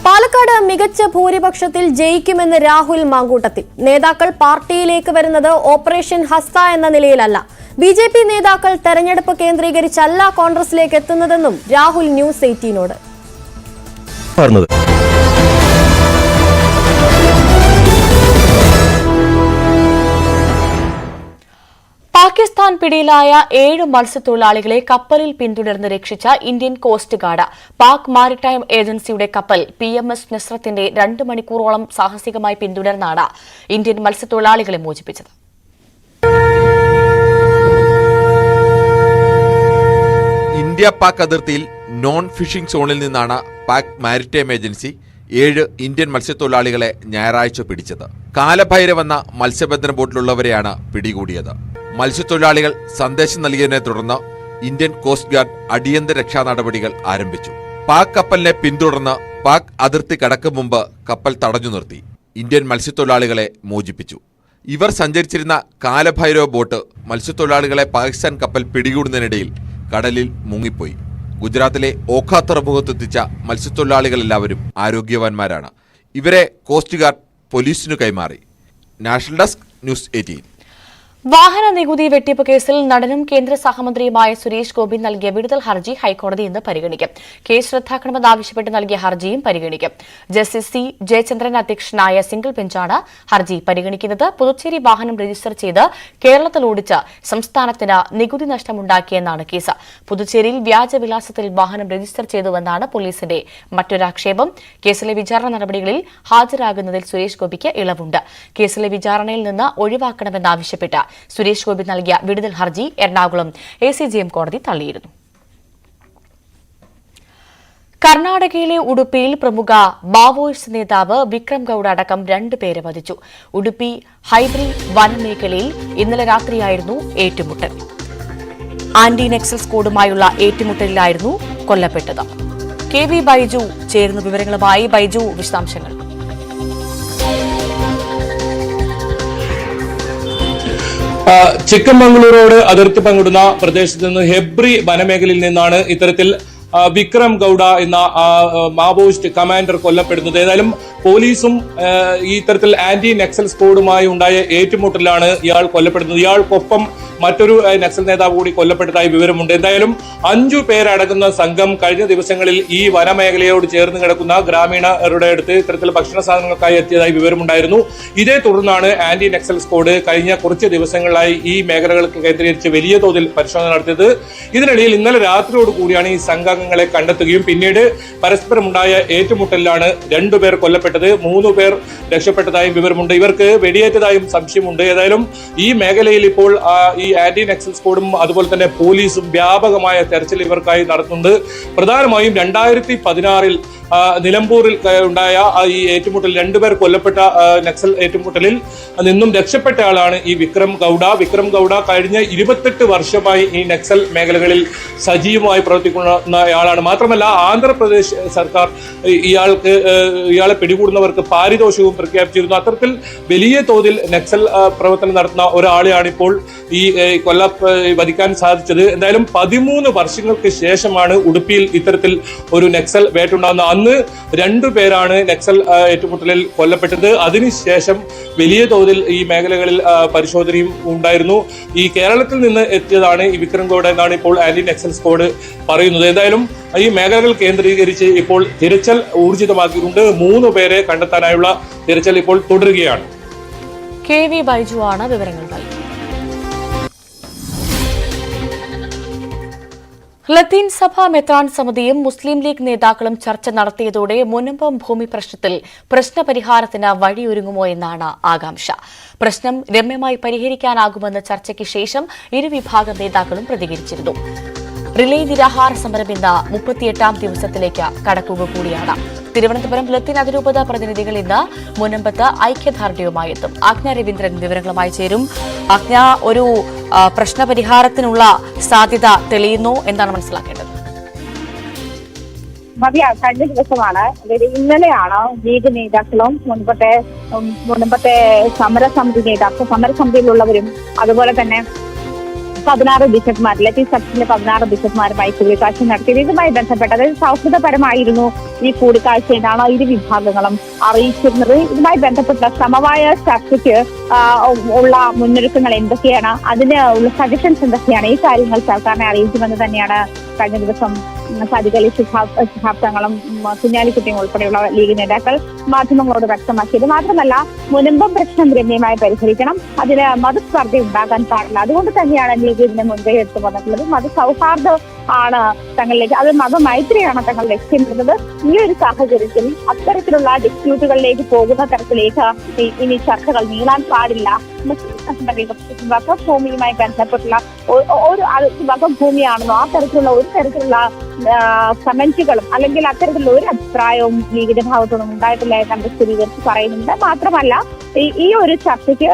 പാലക്കാട് മികച്ച ഭൂരിപക്ഷത്തിൽ ജയിക്കുമെന്ന് രാഹുൽ മാങ്കൂട്ടത്തിൽ. നേതാക്കൾ പാർട്ടിയിലേക്ക് വരുന്നത് ഓപ്പറേഷൻ ഹസ്ത എന്ന നിലയിലല്ല. BJP നേതാക്കൾ തെരഞ്ഞെടുപ്പ് കേന്ദ്രീകരിച്ചല്ല കോൺഗ്രസിലേക്ക് എത്തുന്നതെന്നും രാഹുൽ ന്യൂസ് 18നോട് പറഞ്ഞത്. പാകിസ്ഥാൻ പിടിയിലായ 7 മത്സ്യത്തൊഴിലാളികളെ കപ്പലിൽ പിന്തുടർന്ന് രക്ഷിച്ച Indian coast guard. Pak maritime ഏജൻസിയുടെ കപ്പൽ PMS നസ്രത്തിന്റെ 2 മണിക്കൂറോളം സാഹസികമായി പിന്തുടർന്നാണ് ഇന്ത്യൻ മത്സ്യത്തൊഴിലാളികളെ മോചിപ്പിച്ചത്. ഇന്ത്യ പാക് അതിർത്തിയിൽ നോൺ ഫിഷിംഗ് സോണിൽ നിന്നാണ് പാക് മാരിടൈം ഏജൻസി 7 ഇന്ത്യൻ മത്സ്യത്തൊഴിലാളികളെ ഞായറാഴ്ച പിടിച്ചത്. കാലഭൈരവെന്ന മത്സ്യബന്ധന ബോട്ടിലുള്ളവരെയാണ് പിടികൂടിയത്. മത്സ്യത്തൊഴിലാളികൾ സന്ദേശം നൽകിയതിനെ തുടർന്ന് ഇന്ത്യൻ കോസ്റ്റ് ഗാർഡ് അടിയന്തര രക്ഷാ നടപടികൾ ആരംഭിച്ചു. പാക് കപ്പലിനെ പിന്തുടർന്ന് പാക് അതിർത്തി കടക്കും മുമ്പ് കപ്പൽ തടഞ്ഞു നിർത്തി ഇന്ത്യൻ മത്സ്യത്തൊഴിലാളികളെ മോചിപ്പിച്ചു. ഇവർ സഞ്ചരിച്ചിരുന്ന കാലഭൈരവ ബോട്ട് മത്സ്യത്തൊഴിലാളികളെ പാകിസ്ഥാൻ കപ്പൽ പിടികൂടുന്നതിനിടയിൽ കടലിൽ മുങ്ങിപ്പോയി. ഗുജറാത്തിലെ ഓഖ തുറമുഖത്തെത്തിച്ച മത്സ്യത്തൊഴിലാളികളെല്ലാവരും ആരോഗ്യവാന്മാരാണ്. ഇവരെ കോസ്റ്റ് ഗാർഡ് പോലീസിനു കൈമാറി. National desk, news 18. വാഹന നികുതി വെട്ടിപ്പ് കേസിൽ നടനും കേന്ദ്ര സഹമന്ത്രിയുമായ സുരേഷ് ഗോപി നൽകിയ വിടുതൽ ഹർജി ഹൈക്കോടതി ഇന്ന് പരിഗണിക്കും. കേസ് റദ്ദാക്കണമെന്നാവശ്യപ്പെട്ട് നൽകിയ ഹർജിയും പരിഗണിക്കും. Justice C. ജയചന്ദ്രൻ അധ്യക്ഷനായ സിംഗിൾ ബെഞ്ചാണ് ഹർജി പരിഗണിക്കുന്നത്. പുതുച്ചേരി വാഹനം രജിസ്റ്റർ ചെയ്ത് കേരളത്തിൽ ഓടിച്ച് സംസ്ഥാനത്തിന് നികുതി നഷ്ടമുണ്ടാക്കിയെന്നാണ് കേസ്. പുതുച്ചേരിയിൽ വ്യാജവിലാസത്തിൽ വാഹനം രജിസ്റ്റർ ചെയ്തുവെന്നാണ് പോലീസിന്റെ മറ്റൊരാക്ഷേപം. കേസിലെ വിചാരണ നടപടികളിൽ ഹാജരാകുന്നതിൽ സുരേഷ് ഗോപിക്ക് ഇളവുണ്ട്. കേസിലെ വിചാരണയിൽ നിന്ന് ഒഴിവാക്കണമെന്നാവശ്യപ്പെട്ട് സുരേഷ് ഗോപി നൽകിയ വിടുതൽ ഹർജി എറണാകുളം ACJM കോടതി തള്ളിയിരുന്നു. കർണാടകയിലെ ഉടുപ്പിയിൽ പ്രമുഖ മാവോയിസ്റ്റ് നേതാവ് വിക്രം ഗൌഡ അടക്കം 2 പേരെ വധിച്ചു. ഉടുപ്പി ഹൈബ്രി വനമേഖലയിൽ ഇന്നലെ രാത്രിയായിരുന്നു ഏറ്റുമുട്ടൽ. ആന്റി നക്സൽ സ്ക്വാഡുമായുള്ള ഏറ്റുമുട്ടലിലായിരുന്നു കൊല്ലപ്പെട്ടത്. KV ബൈജു ചേരുന്ന വിവരങ്ങളുമായി. ബൈജു, വിശദാംശങ്ങൾ. ചിക്കമംഗളൂരോട് അതിർത്തി പങ്കിടുന്ന പ്രദേശത്ത് നിന്ന് ഹെബ്രി വനമേഖലയിൽ നിന്നാണ് ഇത്തരത്തിൽ വിക്രം ഗൌഡ എന്ന മാവോയിസ്റ്റ് കമാൻഡർ കൊല്ലപ്പെടുന്നത്. ഏതായാലും പോലീസും ഈ തരത്തിൽ ആന്റി നക്സൽ സ്ക്വാഡുമായി ഉണ്ടായ ഏറ്റുമുട്ടലാണ് ഇയാൾ കൊല്ലപ്പെടുന്നത്. ഇയാൾക്കൊപ്പം മറ്റൊരു നക്സൽ നേതാവ് കൂടി കൊല്ലപ്പെട്ടതായി വിവരമുണ്ട്. എന്തായാലും 5 പേരടങ്ങുന്ന സംഘം കഴിഞ്ഞ ദിവസങ്ങളിൽ ഈ വനമേഖലയോട് ചേർന്ന് കിടക്കുന്ന ഗ്രാമീണരുടെ അടുത്ത് ഇത്തരത്തിൽ ഭക്ഷണ സാധനങ്ങൾക്കായി എത്തിയതായി വിവരമുണ്ടായിരുന്നു. ഇതേ തുടർന്നാണ് ആന്റി നക്സൽ സ്ക്വാഡ് കഴിഞ്ഞ കുറച്ച് ദിവസങ്ങളിലായി ഈ മേഖലകൾക്ക് കേന്ദ്രീകരിച്ച് വലിയ തോതിൽ പരിശോധന നടത്തിയത്. ഇതിനിടയിൽ ഇന്നലെ രാത്രിയോട് കൂടിയാണ് ഈ സംഘാംഗങ്ങളെ കണ്ടെത്തുകയും പിന്നീട് പരസ്പരമുണ്ടായ ഏറ്റുമുട്ടലിലാണ് 2 പേർ കൊല്ലപ്പെട്ടത്. 3 പേർ രക്ഷപ്പെട്ടതായും വിവരമുണ്ട്. ഇവർക്ക് വെടിയേറ്റതായും സംശയമുണ്ട്. ഏതായാലും ഈ മേഖലയിൽ ഇപ്പോൾ ഈ ആന്റി നക്സൽ സ്ക്വാഡും അതുപോലെ തന്നെ പോലീസും വ്യാപകമായ തെരച്ചിൽ ഇവർക്കായി നടത്തുന്നുണ്ട്. പ്രധാനമായും 2016 നിലമ്പൂരിൽ ഉണ്ടായ ഈ ഏറ്റുമുട്ടൽ 2 പേർ കൊല്ലപ്പെട്ട നക്സൽ ഏറ്റുമുട്ടലിൽ നിന്നും രക്ഷപ്പെട്ട ആളാണ് ഈ വിക്രം ഗൌഡ. വിക്രം ഗൌഡ കഴിഞ്ഞ 28 വർഷമായി ഈ നക്സൽ മേഖലകളിൽ സജീവമായി പ്രവർത്തിക്കുന്ന ആളാണ്. മാത്രമല്ല ആന്ധ്രാപ്രദേശ് സർക്കാർ ഇയാളെ പിടികൂടുന്നവർക്ക് പാരിതോഷികവും പ്രഖ്യാപിച്ചിരുന്നു. അത്തരത്തിൽ വലിയ തോതിൽ നക്സൽ പ്രവർത്തനം നടത്തുന്ന ഒരാളെയാണ് ഇപ്പോൾ ഈ വധിക്കാൻ സാധിച്ചത്. എന്തായാലും 13 വർഷങ്ങൾക്ക് ശേഷമാണ് ഉടുപ്പിയിൽ ഇത്തരത്തിൽ ഒരു നക്സൽ വേട്ടുണ്ടാകുന്നത്. അന്ന് 2 പേരാണ് നക്സൽ ഏറ്റുമുട്ടലിൽ കൊല്ലപ്പെട്ടത്. അതിനുശേഷം വലിയ തോതിൽ ഈ മേഖലകളിൽ പരിശോധനയും ഉണ്ടായിരുന്നു. ഈ കേരളത്തിൽ നിന്ന് എത്തിയതാണ് ഈ വിക്രം ഗൌഡ എന്നാണ് ഇപ്പോൾ ആന്റി നക്സൽ സ്ക്വാഡ് പറയുന്നത്. എന്തായാലും ഈ മേഖലകൾ കേന്ദ്രീകരിച്ച് ഇപ്പോൾ തിരച്ചിൽ ഊർജിതമാക്കിയിട്ടുണ്ട്. 3 പേരെ കണ്ടെത്താനായുള്ള തിരച്ചിൽ ഇപ്പോൾ തുടരുകയാണ്. KV ബൈജു ആണ് വിവരങ്ങൾ നൽകിയത്. ലത്തീൻ സഭ മെത്രാൻ സമിതിയും മുസ്ലിം ലീഗ് നേതാക്കളും ചർച്ച നടത്തിയതോടെ മുനമ്പം ഭൂമി പ്രശ്നത്തിൽ പ്രശ്നപരിഹാരത്തിന് വഴിയൊരുങ്ങുമോ എന്നാണ് ആകാംക്ഷ. പ്രശ്നം രമ്യമായി പരിഹരിക്കാനാകുമെന്ന് ചർച്ചയ്ക്ക് ശേഷം ഇരുവിഭാഗം നേതാക്കളും പ്രതികരിച്ചിരുന്നു. റിലേ നിരാഹാര സമരം ഇന്ന് 38ാം ദിവസത്തിലേക്ക് കടക്കുക കൂടിയാണ്. തിരുവനന്തപുരം ലത്തീൻ അതിരൂപത പ്രതിനിധികൾ ഇന്ന് മുനമ്പത്ത് ഐക്യദാർഢ്യവുമായി എത്തും. ആജ്ഞ രവീന്ദ്രൻ വിവരങ്ങളുമായി ചേരും. ആജ്ഞ, ഒരു പ്രശ്നപരിഹാരത്തിനുള്ള സാധ്യത തെളിയുന്നു, എന്താണ് മനസ്സിലാക്കേണ്ടത്? കഴിഞ്ഞ ദിവസമാണ്, ഇന്നലെയാണ് ലീഗ് നേതാക്കളും മുൻപത്തെ സമരസമിതി നേതാക്കൾ, സമരസമിതിയിലുള്ളവരും അതുപോലെ തന്നെ 16 ബിഷപ്പ്മാർ, ലത്തീൻ സഭയിലെ 16 ബിഷപ്പ്മാരുമായി കൂടിക്കാഴ്ച നടത്തിയത്. ഇതുമായി ബന്ധപ്പെട്ട് അതായത് സൗഹൃദപരമായിരുന്നു ഈ കൂടിക്കാഴ്ച എന്നാണ് ഇരു വിഭാഗങ്ങളും അറിയിച്ചിരുന്നത്. ഇതുമായി ബന്ധപ്പെട്ട സമവായ ചർച്ചയ്ക്ക് ഉള്ള മുന്നൊരുക്കങ്ങൾ എന്തൊക്കെയാണ്, അതിന് ഉള്ള സജഷൻസ് എന്തൊക്കെയാണ്, ഈ കാര്യങ്ങൾ സർക്കാരിനെ അറിയിക്കുമെന്ന് തന്നെയാണ് കഴിഞ്ഞ ദിവസം സജികലി ശിഹാബ്ദങ്ങളും കുഞ്ഞാലിക്കുട്ടിയും ഉൾപ്പെടെയുള്ള ലീഗ് നേതാക്കൾ മാധ്യമങ്ങളോട് വ്യക്തമാക്കിയത്. മാത്രമല്ല, മുനമ്പം പ്രശ്നം രമ്യമായി പരിഹരിക്കണം, അതിന് മതസ്പർദ്ധ ഉണ്ടാകാൻ പാടില്ല. അതുകൊണ്ട് തന്നെയാണ് ലീഗ് ഇതിന് മുൻകൈ എടുത്തു വന്നിട്ടുള്ളത്. മതസൗഹാർദ്ദം ആണ് തങ്ങളിലേക്ക്, അത് മതമൈത്രിയാണ് തങ്ങൾ ലക്ഷ്യമിടുന്നത്. ഈ ഒരു സാഹചര്യത്തിൽ അത്തരത്തിലുള്ള ഡിസ്പ്യൂട്ടുകളിലേക്ക് പോകുന്ന തരത്തിലേക്ക് ഇനി ചർച്ചകൾ നീളാൻ പാടില്ല. വകഭൂമിയുമായി ബന്ധപ്പെട്ടുള്ള ഒരു വകഭൂമിയാണെന്നോ ആ തരത്തിലുള്ള ഒരു തരത്തിലുള്ള കമന്റുകളും അല്ലെങ്കിൽ അത്തരത്തിലുള്ള ഒരു അഭിപ്രായവും ലീഗിന്റെ ഭാഗത്തുനിന്നും ഉണ്ടായിട്ടില്ല എന്ന് സ്ഥിരീകരിച്ച് പറയുന്നുണ്ട്. മാത്രമല്ല, ഈ ഒരു ചർച്ചയ്ക്ക്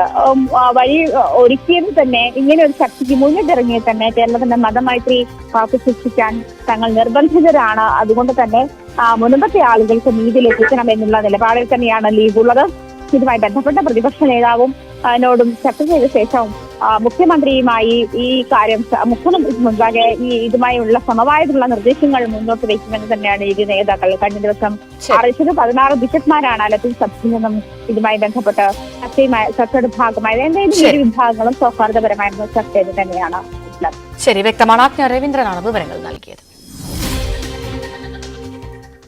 വഴി ഒരുക്കിയത് തന്നെ, ഇങ്ങനെ ഒരു ചർച്ചയ്ക്ക് മുന്നിട്ടിറങ്ങിയത് തന്നെ കേരളത്തിന്റെ മതമൈത്രി കാത്തുസൂക്ഷിക്കാൻ തങ്ങൾ നിർബന്ധിതരാണ്. അതുകൊണ്ട് തന്നെ മുൻപത്തെ ആളുകൾക്ക് നീതി ലഭിക്കണം എന്നുള്ള നിലപാടിൽ തന്നെയാണ് ലീഗ് ഉള്ളത്. ഇതുമായി ബന്ധപ്പെട്ട പ്രതിപക്ഷ നേതാവും നോടും ചർച്ച ചെയ്ത ശേഷവും മുഖ്യമന്ത്രിയുമായി ഈ കാര്യം മുഖ്യമന്ത്രിക്ക് മുൻപാകെ ഇതുമായുള്ള സമവായത്തിലുള്ള നിർദ്ദേശങ്ങൾ മുന്നോട്ട് വയ്ക്കുമെന്ന് തന്നെയാണ് ലീഗ് നേതാക്കൾ കഴിഞ്ഞ ദിവസം അറിയിച്ചത്. 16 ബിഷപ്പ്മാരാണ് ലത്തീൻ സഭയിൽ നിന്നും ഇതുമായി ബന്ധപ്പെട്ട് ചർച്ചയുടെ ഭാഗമായത്. എന്തായാലും ഇരു വിഭാഗങ്ങളും സൗഹാർദ്ദപരമായിരുന്നു ചർച്ച ചെയ്ത് തന്നെയാണ്. ശരി, വ്യക്തമാണ്. ആജ്ഞ രവീന്ദ്രനാണ് വിവരങ്ങൾ നൽകിയത്.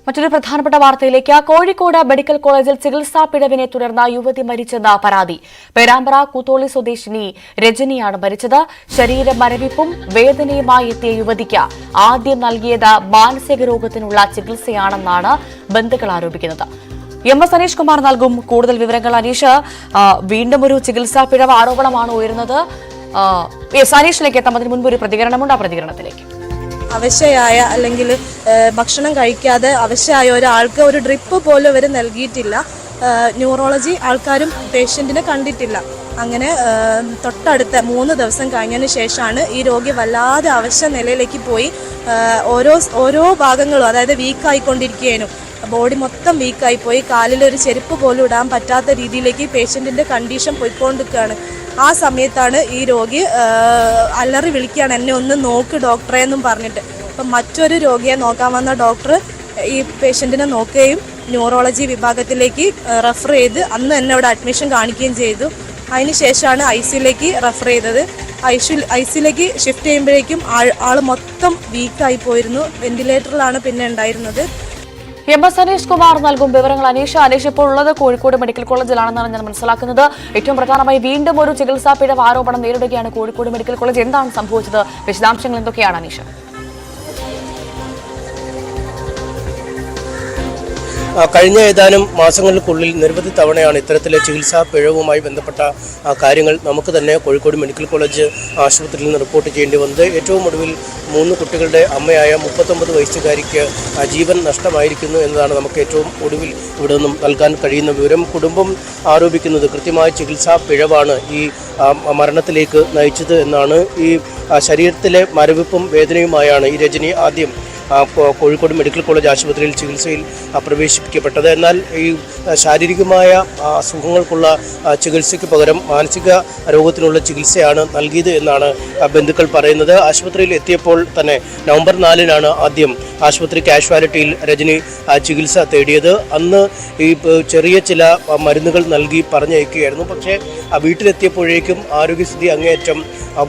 മറ്റൊരു പ്രധാനപ്പെട്ട വാർത്തയിലേക്ക്. കോഴിക്കോട് മെഡിക്കൽ കോളേജിൽ ചികിത്സാ പിഴവിനെ തുടർന്ന് യുവതി മരിച്ചെന്ന പരാതി. പേരാമ്പ്ര കൂത്തോളി സ്വദേശിനി രജനിയാണ് മരിച്ചത്. ശരീരമരവിപ്പും വേദനയുമായി എത്തിയ യുവതിക്ക് ആദ്യം നൽകിയത് മാനസിക രോഗത്തിനുള്ള ചികിത്സയാണെന്നാണ് ബന്ധുക്കൾ ആരോപിക്കുന്നത്. MS അനീഷ് കുമാർ നൽകും കൂടുതൽ വിവരങ്ങൾ. അനീഷ്, വീണ്ടും ഒരു ചികിത്സാ പിഴവ് ആരോപണമാണ് ഉയരുന്നത്. അനീഷിലേക്ക് എത്താം. അതിന് മുൻപ് ഒരു പ്രതികരണമുണ്ട്, ആ പ്രതികരണത്തിലേക്ക്. അവശയായ അല്ലെങ്കിൽ ഭക്ഷണം കഴിക്കാതെ അവശയായ ഒരാൾക്ക് ഒരു ഡ്രിപ്പ് പോലും അവർ നൽകിയിട്ടില്ല. ന്യൂറോളജി ആൾക്കാരും പേഷ്യൻറ്റിനെ കണ്ടിട്ടില്ല. അങ്ങനെ തൊട്ടടുത്ത 3 ദിവസം കഴിഞ്ഞതിന് ശേഷമാണ് ഈ രോഗി വല്ലാതെ അവശ നിലയിലേക്ക് പോയി. ഓരോ ഭാഗങ്ങളും അതായത് വീക്കായിക്കൊണ്ടിരിക്കുകയായിരുന്നു. ബോഡി മൊത്തം വീക്കായി പോയി. കാലിലൊരു ചെരുപ്പ് പോലും ഇടാൻ പറ്റാത്ത രീതിയിലേക്ക് പേഷ്യൻറ്റിൻ്റെ കണ്ടീഷൻ പോയിക്കൊണ്ടിരിക്കുകയാണ്. ആ സമയത്താണ് ഈ രോഗി അലറി വിളിക്കുകയാണ്, എന്നെ ഒന്ന് നോക്ക് ഡോക്ടറെ എന്നും പറഞ്ഞിട്ട്. അപ്പം മറ്റൊരു രോഗിയെ നോക്കാൻ വന്ന ഡോക്ടർ ഈ പേഷ്യൻറ്റിനെ നോക്കുകയും ന്യൂറോളജി വിഭാഗത്തിലേക്ക് റെഫർ ചെയ്ത് അന്ന് തന്നെ അവിടെ അഡ്മിഷൻ കാണിക്കുകയും ചെയ്തു. അതിനുശേഷമാണ് ICUലേക്ക് റെഫർ ചെയ്തത്. ICUലേക്ക് ഷിഫ്റ്റ് ചെയ്യുമ്പോഴേക്കും ആൾ മൊത്തം വീക്കായി പോയിരുന്നു. വെന്റിലേറ്ററിലാണ് പിന്നെ ഉണ്ടായിരുന്നത്. MS അനീഷ് കുമാർ നൽകും വിവരങ്ങൾ. അനീഷ് ഇപ്പോൾ ഉള്ളത് കോഴിക്കോട് മെഡിക്കൽ കോളേജിലാണെന്നാണ് ഞാൻ മനസ്സിലാക്കുന്നത്. ഏറ്റവും പ്രധാനമായി വീണ്ടും ഒരു ചികിത്സാ പിഴവ് ആരോപണം നേരിടുകയാണ് കോഴിക്കോട് മെഡിക്കൽ കോളേജ്. എന്താണ് സംഭവിച്ചത്? വിശദാംശങ്ങൾ എന്തൊക്കെയാണ് അനീഷ്? കഴിഞ്ഞ ഏതാനും മാസങ്ങൾക്കുള്ളിൽ നിരവധി തവണയാണ് ഇത്തരത്തിലെ ചികിത്സാ പിഴവുമായി ബന്ധപ്പെട്ട കാര്യങ്ങൾ നമുക്ക് തന്നെ കോഴിക്കോട് മെഡിക്കൽ കോളേജ് ആശുപത്രിയിൽ നിന്ന് റിപ്പോർട്ട് ചെയ്യേണ്ടി വന്നത്. ഏറ്റവും ഒടുവിൽ 3 കുട്ടികളുടെ അമ്മയായ 39 വയസ്സുകാരിക്ക് ജീവൻ നഷ്ടമായിരിക്കുന്നു എന്നതാണ് നമുക്ക് ഏറ്റവും ഒടുവിൽ ഇവിടെ നിന്നും നൽകാൻ കഴിയുന്ന വിവരം. കുടുംബം ആരോപിക്കുന്നത് കൃത്യമായ ചികിത്സാ പിഴവാണ് ഈ മരണത്തിലേക്ക് നയിച്ചത് എന്നാണ്. ഈ ശരീരത്തിലെ മരവിപ്പും വേദനയുമായാണ് ഈ രജനി ആദ്യം കോഴിക്കോട് മെഡിക്കൽ കോളേജ് ആശുപത്രിയിൽ ചികിത്സയിൽ പ്രവേശിപ്പിക്കപ്പെട്ടത്. എന്നാൽ ഈ ശാരീരികമായ അസുഖങ്ങൾക്കുള്ള ചികിത്സയ്ക്ക് പകരം മാനസിക രോഗത്തിനുള്ള ചികിത്സയാണ് നൽകിയത് എന്നാണ് ബന്ധുക്കൾ പറയുന്നത്. ആശുപത്രിയിൽ എത്തിയപ്പോൾ തന്നെ നവംബർ 4-നാണ് ആദ്യം ആശുപത്രി കാഷ്വാലിറ്റിയിൽ രജനി ചികിത്സ തേടിയത്. അന്ന് ഈ ചെറിയ ചില മരുന്നുകൾ നൽകി പറഞ്ഞയക്കുകയായിരുന്നു. പക്ഷേ വീട്ടിലെത്തിയപ്പോഴേക്കും ആരോഗ്യസ്ഥിതി അങ്ങേയറ്റം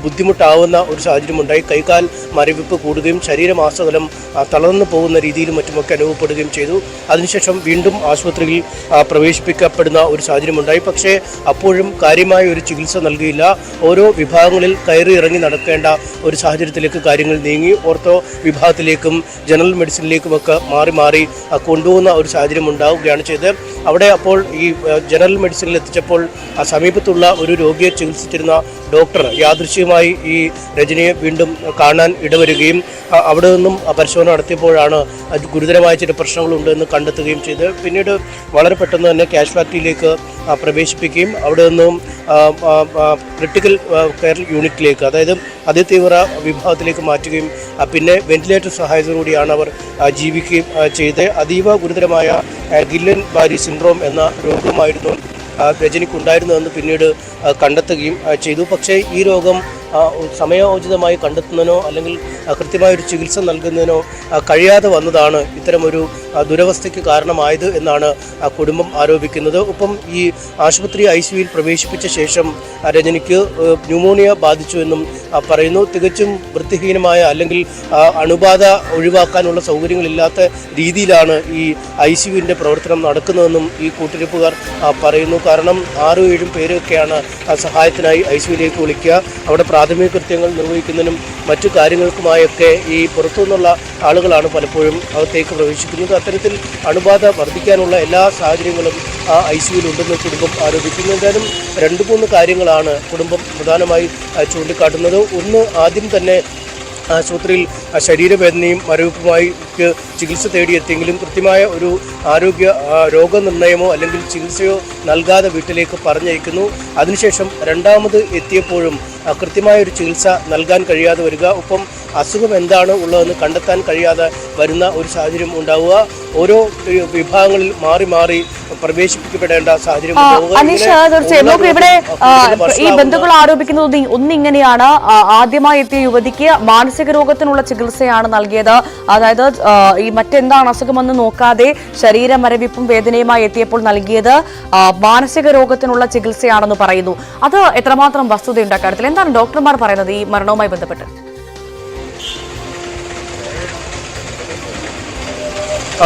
ബുദ്ധിമുട്ടാവുന്ന ഒരു സാഹചര്യമുണ്ടായി. കൈകാൽ മരവിപ്പ് കൂടുകയും ശരീരമാസകലം തളർന്നു പോകുന്ന രീതിയിലും മറ്റുമൊക്കെ അനുഭവപ്പെടുകയും ചെയ്തു. അതിനുശേഷം വീണ്ടും ആശുപത്രിയിൽ പ്രവേശിപ്പിക്കപ്പെടുന്ന ഒരു സാഹചര്യമുണ്ടായി. പക്ഷേ അപ്പോഴും കാര്യമായ ഒരു ചികിത്സ നൽകിയില്ല. ഓരോ വിഭാഗങ്ങളിൽ കയറി ഇറങ്ങി നടക്കേണ്ട ഒരു സാഹചര്യത്തിലേക്ക് കാര്യങ്ങൾ നീങ്ങി. ഓർത്തോ വിഭാഗത്തിലേക്കും ജനറൽ മെഡിസിനിലേക്കുമൊക്കെ മാറി മാറി കൊണ്ടുപോകുന്ന ഒരു സാഹചര്യം ഉണ്ടാവുകയാണ് ചെയ്തത്. അവിടെ അപ്പോൾ ഈ ജനറൽ മെഡിസിനിൽ എത്തിച്ചപ്പോൾ സമീപത്തുള്ള ഒരു രോഗിയെ ചികിത്സിച്ചിരുന്ന ഡോക്ടർ യാദൃശ്ചികമായി ഈ രജനിയെ വീണ്ടും കാണാൻ ഇടവരികയും അവിടെ നിന്നും പരിശോധന നടത്തിയപ്പോഴാണ് ഗുരുതരമായ ചില പ്രശ്നങ്ങളുണ്ടെന്ന് കണ്ടെത്തുകയും ചെയ്ത് പിന്നീട് വളരെ പെട്ടെന്ന് തന്നെ കാഷ്വാലിറ്റിയിലേക്ക് പ്രവേശിപ്പിക്കുകയും അവിടെ നിന്നും ക്രിട്ടിക്കൽ കെയർ യൂണിറ്റിലേക്ക്, അതായത് അതിതീവ്ര വിഭാഗത്തിലേക്ക് മാറ്റുകയും പിന്നെ വെന്റിലേറ്റർ സഹായത്തോടുകൂടിയാണ് അവർ ജീവിക്കുകയും ചെയ്ത്. അതീവ ഗുരുതരമായ ഗില്ലൻ ബാരി സിൻഡ്രോം എന്ന രോഗമായിരുന്നു രജനിക്കുണ്ടായിരുന്നതെന്ന് പിന്നീട് കണ്ടെത്തുകയും ചെയ്തു. പക്ഷേ ഈ രോഗം സമയോചിതമായി കണ്ടെത്തുന്നതിനോ അല്ലെങ്കിൽ കൃത്യമായൊരു ചികിത്സ നൽകുന്നതിനോ കഴിയാതെ വന്നതാണ് ഇത്തരമൊരു ദുരവസ്ഥയ്ക്ക് കാരണമായത് എന്നാണ് കുടുംബം ആരോപിക്കുന്നത്. ഒപ്പം ഈ ആശുപത്രി ICUവിൽ പ്രവേശിപ്പിച്ച ശേഷം രജനിക്ക് ന്യൂമോണിയ ബാധിച്ചു എന്നും പറയുന്നു. തികച്ചും വൃത്തിഹീനമായ അല്ലെങ്കിൽ അണുബാധ ഒഴിവാക്കാനുള്ള സൗകര്യങ്ങളില്ലാത്ത രീതിയിലാണ് ഈ ICUവിൻ്റെ പ്രവർത്തനം നടക്കുന്നതെന്നും ഈ കൂട്ടിരിപ്പുകാർ പറയുന്നു. കാരണം 6-7 പേരൊക്കെയാണ് സഹായത്തിനായി ICUവിലേക്ക് വിളിക്കുക. അവിടെ പ്രാഥമിക കൃത്യങ്ങൾ നിർവഹിക്കുന്നതിനും മറ്റു കാര്യങ്ങൾക്കുമായൊക്കെ ഈ പുറത്തുനിന്നുള്ള ആളുകളാണ് പലപ്പോഴും അകത്തേക്ക് പ്രവേശിക്കുന്നത്. അത്തരത്തിൽ അണുബാധ വർദ്ധിക്കാനുള്ള എല്ലാ സാഹചര്യങ്ങളും ICUവിൽ ഉണ്ടെന്ന് കുടുംബം ആരോപിക്കുന്നു. എന്തായാലും 2-3 കാര്യങ്ങളാണ് കുടുംബം പ്രധാനമായി ചൂണ്ടിക്കാട്ടുന്നത്. ഒന്ന്, ആദ്യം തന്നെ ആശുപത്രിയിൽ ശരീരവേദനയും മരവിപ്പുമായി ചികിത്സ തേടിയെത്തിയെങ്കിലും കൃത്യമായ ഒരു ആരോഗ്യ രോഗനിർണയമോ അല്ലെങ്കിൽ ചികിത്സയോ നൽകാതെ വീട്ടിലേക്ക് പറഞ്ഞയക്കുന്നു. അതിനുശേഷം രണ്ടാമത് എത്തിയപ്പോഴും കൃത്യമായ ഒരു ചികിത്സ നൽകാൻ കഴിയാതെ വരിക, ഒപ്പം അസുഖം എന്താണ് ഉള്ളതെന്ന് കണ്ടെത്താൻ കഴിയാതെ വരുന്ന ഒരു സാഹചര്യം ഉണ്ടാവുക, ഓരോ വിഭാഗങ്ങളിൽ മാറി മാറി പ്രവേശിപ്പിക്കപ്പെടേണ്ട സാഹചര്യം അനീഷ്, തീർച്ചയായും നോക്കൂ, ഇവിടെ ഈ ബന്ധുക്കൾ ആരോപിക്കുന്നത് ഒന്നിങ്ങനെയാണ്. ആദ്യമായി എത്തിയ യുവതിക്ക് മാനസിക രോഗത്തിനുള്ള ചികിത്സയാണ് നൽകിയത്. അതായത് ഈ മറ്റെന്താണ് അസുഖമെന്ന് നോക്കാതെ ശരീരമരവിപ്പും വേദനയുമായി എത്തിയപ്പോൾ നൽകിയത് മാനസിക രോഗത്തിനുള്ള ചികിത്സയാണെന്ന് പറയുന്നു. അത് എത്രമാത്രം വസ്തുതയുണ്ട് അക്കാര്യത്തിൽ? എന്താണ് ഡോക്ടർമാർ പറയുന്നത് ഈ മരണവുമായി ബന്ധപ്പെട്ട്?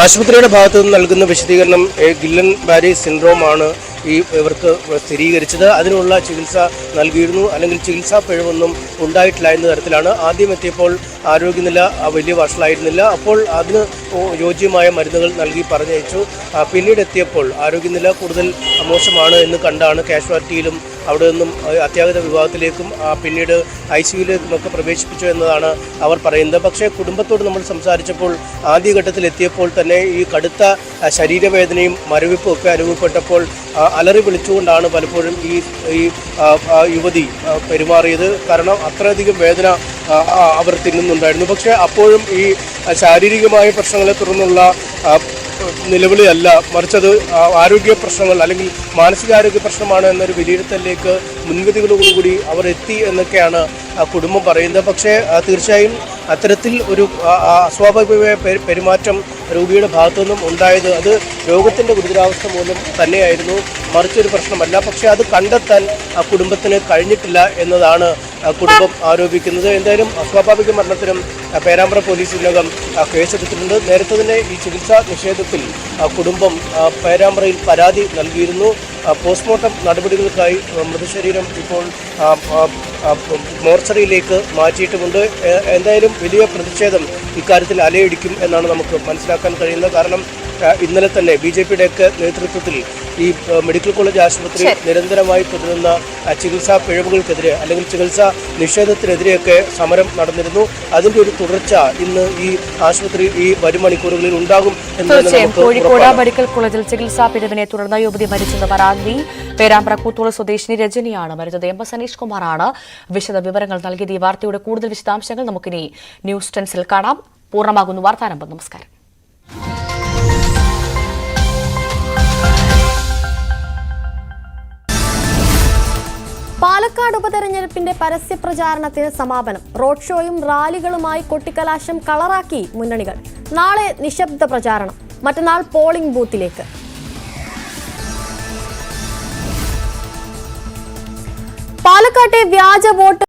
ആശുപത്രിയുടെ ഭാഗത്തു നിന്ന് നൽകുന്ന വിശദീകരണം ഗില്ലൻ ബാരി സിൻഡ്രോം ആണ് ഇവർക്ക് സ്ഥിരീകരിച്ചത്. അതിനുള്ള ചികിത്സ നൽകിയിരുന്നു, അല്ലെങ്കിൽ ചികിത്സാ പിഴവൊന്നും ഉണ്ടായിട്ടില്ല എന്ന തരത്തിലാണ്. ആദ്യം എത്തിയപ്പോൾ ആരോഗ്യനില വലിയ വഷളായിരുന്നില്ല. അപ്പോൾ അതിന് യോജ്യമായ മരുന്നുകൾ നൽകി പറഞ്ഞയച്ചു. പിന്നീട് എത്തിയപ്പോൾ ആരോഗ്യനില കൂടുതൽ മോശമാണ് എന്ന് കണ്ടാണ് കാഷ്വാലിറ്റിയിലും അവിടെ നിന്നും അത്യാഹിത വിഭാഗത്തിലേക്കും പിന്നീട് ICUവിലേക്കുമൊക്കെ പ്രവേശിപ്പിച്ചു എന്നതാണ് അവർ പറയുന്നത്. പക്ഷേ കുടുംബത്തോട് നമ്മൾ സംസാരിച്ചപ്പോൾ ആദ്യഘട്ടത്തിൽ എത്തിയപ്പോൾ തന്നെ ഈ കടുത്ത ശരീരവേദനയും മരവിപ്പും ഒക്കെ അനുഭവപ്പെട്ടപ്പോൾ അലറി വിളിച്ചുകൊണ്ടാണ് പലപ്പോഴും ഈ യുവതി പെരുമാറിയത്. കാരണം അത്രയധികം വേദന അവർ തിന്നുന്നുണ്ടായിരുന്നു. പക്ഷേ അപ്പോഴും ഈ ശാരീരികമായ പ്രശ്നങ്ങളെ തുടർന്നുള്ള നിലവിളിയല്ല, മറിച്ചത് ആരോഗ്യ പ്രശ്നങ്ങൾ അല്ലെങ്കിൽ മാനസികാരോഗ്യ പ്രശ്നമാണ് എന്നൊരു വിലയിരുത്തലിലേക്ക് മുൻവിധികളോടുകൂടി അവർ എത്തി എന്നൊക്കെയാണ് കുടുംബം പറയുന്നത്. പക്ഷേ തീർച്ചയായും അത്തരത്തിൽ ഒരു അസ്വാഭാവികമായ പെരുമാറ്റം രോഗിയുടെ ഭാഗത്തുനിന്നും ഉണ്ടായത് അത് രോഗത്തിൻ്റെ ഗുരുതരാവസ്ഥ മൂലം തന്നെയായിരുന്നു, മറിച്ചൊരു പ്രശ്നമല്ല. പക്ഷേ അത് കണ്ടെത്താൻ കുടുംബത്തിന് കഴിഞ്ഞിട്ടില്ല എന്നതാണ് കുടുംബം ആരോപിക്കുന്നത്. എന്തായാലും അസ്വാഭാവിക മരണത്തിനും പേരാമ്പ്ര പോലീസ് ഇതിനകം കേസെടുത്തിട്ടുണ്ട്. നേരത്തെ തന്നെ ഈ ചികിത്സാ നിഷേധത്തിൽ കുടുംബം പേരാമ്പ്രയിൽ പരാതി നൽകിയിരുന്നു. പോസ്റ്റ്മോർട്ടം നടപടികൾക്കായി മൃതശരീരം ഇപ്പോൾ മോർച്ചറിയിലേക്ക് മാറ്റിയിട്ടുമുണ്ട്. എന്തായാലും വലിയ പ്രതിഷേധം ഇക്കാര്യത്തിൽ അലയടിക്കും എന്നാണ് നമുക്ക് മനസ്സിലാക്കാൻ കഴിയുന്നത്. കാരണം ഇന്നലെ തന്നെ BJPയുടെയൊക്കെ നേതൃത്വത്തിൽ ഈ മെഡിക്കൽ കോളേജ് ആശുപത്രി നിരന്തരമായി തുടരുന്ന ചികിത്സാ പിഴവുകൾക്കെതിരെ അല്ലെങ്കിൽ ചികിത്സാ നിഷേധത്തിനെതിരെയൊക്കെ സമരം നടന്നിരുന്നു. അതിന്റെ ഒരു തുടർച്ച ഇന്ന് ഈ ആശുപത്രി ഈ വരും മണിക്കൂറുകളിൽ ഉണ്ടാകും എന്ന് കോഴിക്കോട് മെഡിക്കൽ കോളേജിൽ ചികിത്സാ പിഴവിനെ തുടർന്ന് യുവതി മരിച്ചെന്ന പരാതി പേരാമ്പ്ര കൂത്തോള് സ്വദേശിനി രജനിയാണ് മരിച്ചത്. എം എസ് അനീഷ് കുമാറാണ് വിശദ വിവരങ്ങൾ നൽകിയത്. ഈ വാർത്തയുടെ കൂടുതൽ വിശദാംശങ്ങൾ നമുക്കിനി ന്യൂസ് 10 കാണാം. പൂർണ്ണമാകുന്നു. വാർത്താരംഭം. നമസ്കാരം. പാലക്കാട് ഉപതെരഞ്ഞെടുപ്പിന്റെ പരസ്യ പ്രചാരണത്തിന് സമാപനം. റോഡ് ഷോയും റാലികളുമായി കൊട്ടിക്കലാശം കളറാക്കി മുന്നണികൾ. നാളെ നിശബ്ദ പ്രചാരണം, മറ്റന്നാൾ പോളിംഗ് ബൂത്തിലേക്ക്. പാലക്കാട്ടെ വ്യാജ വോട്ട്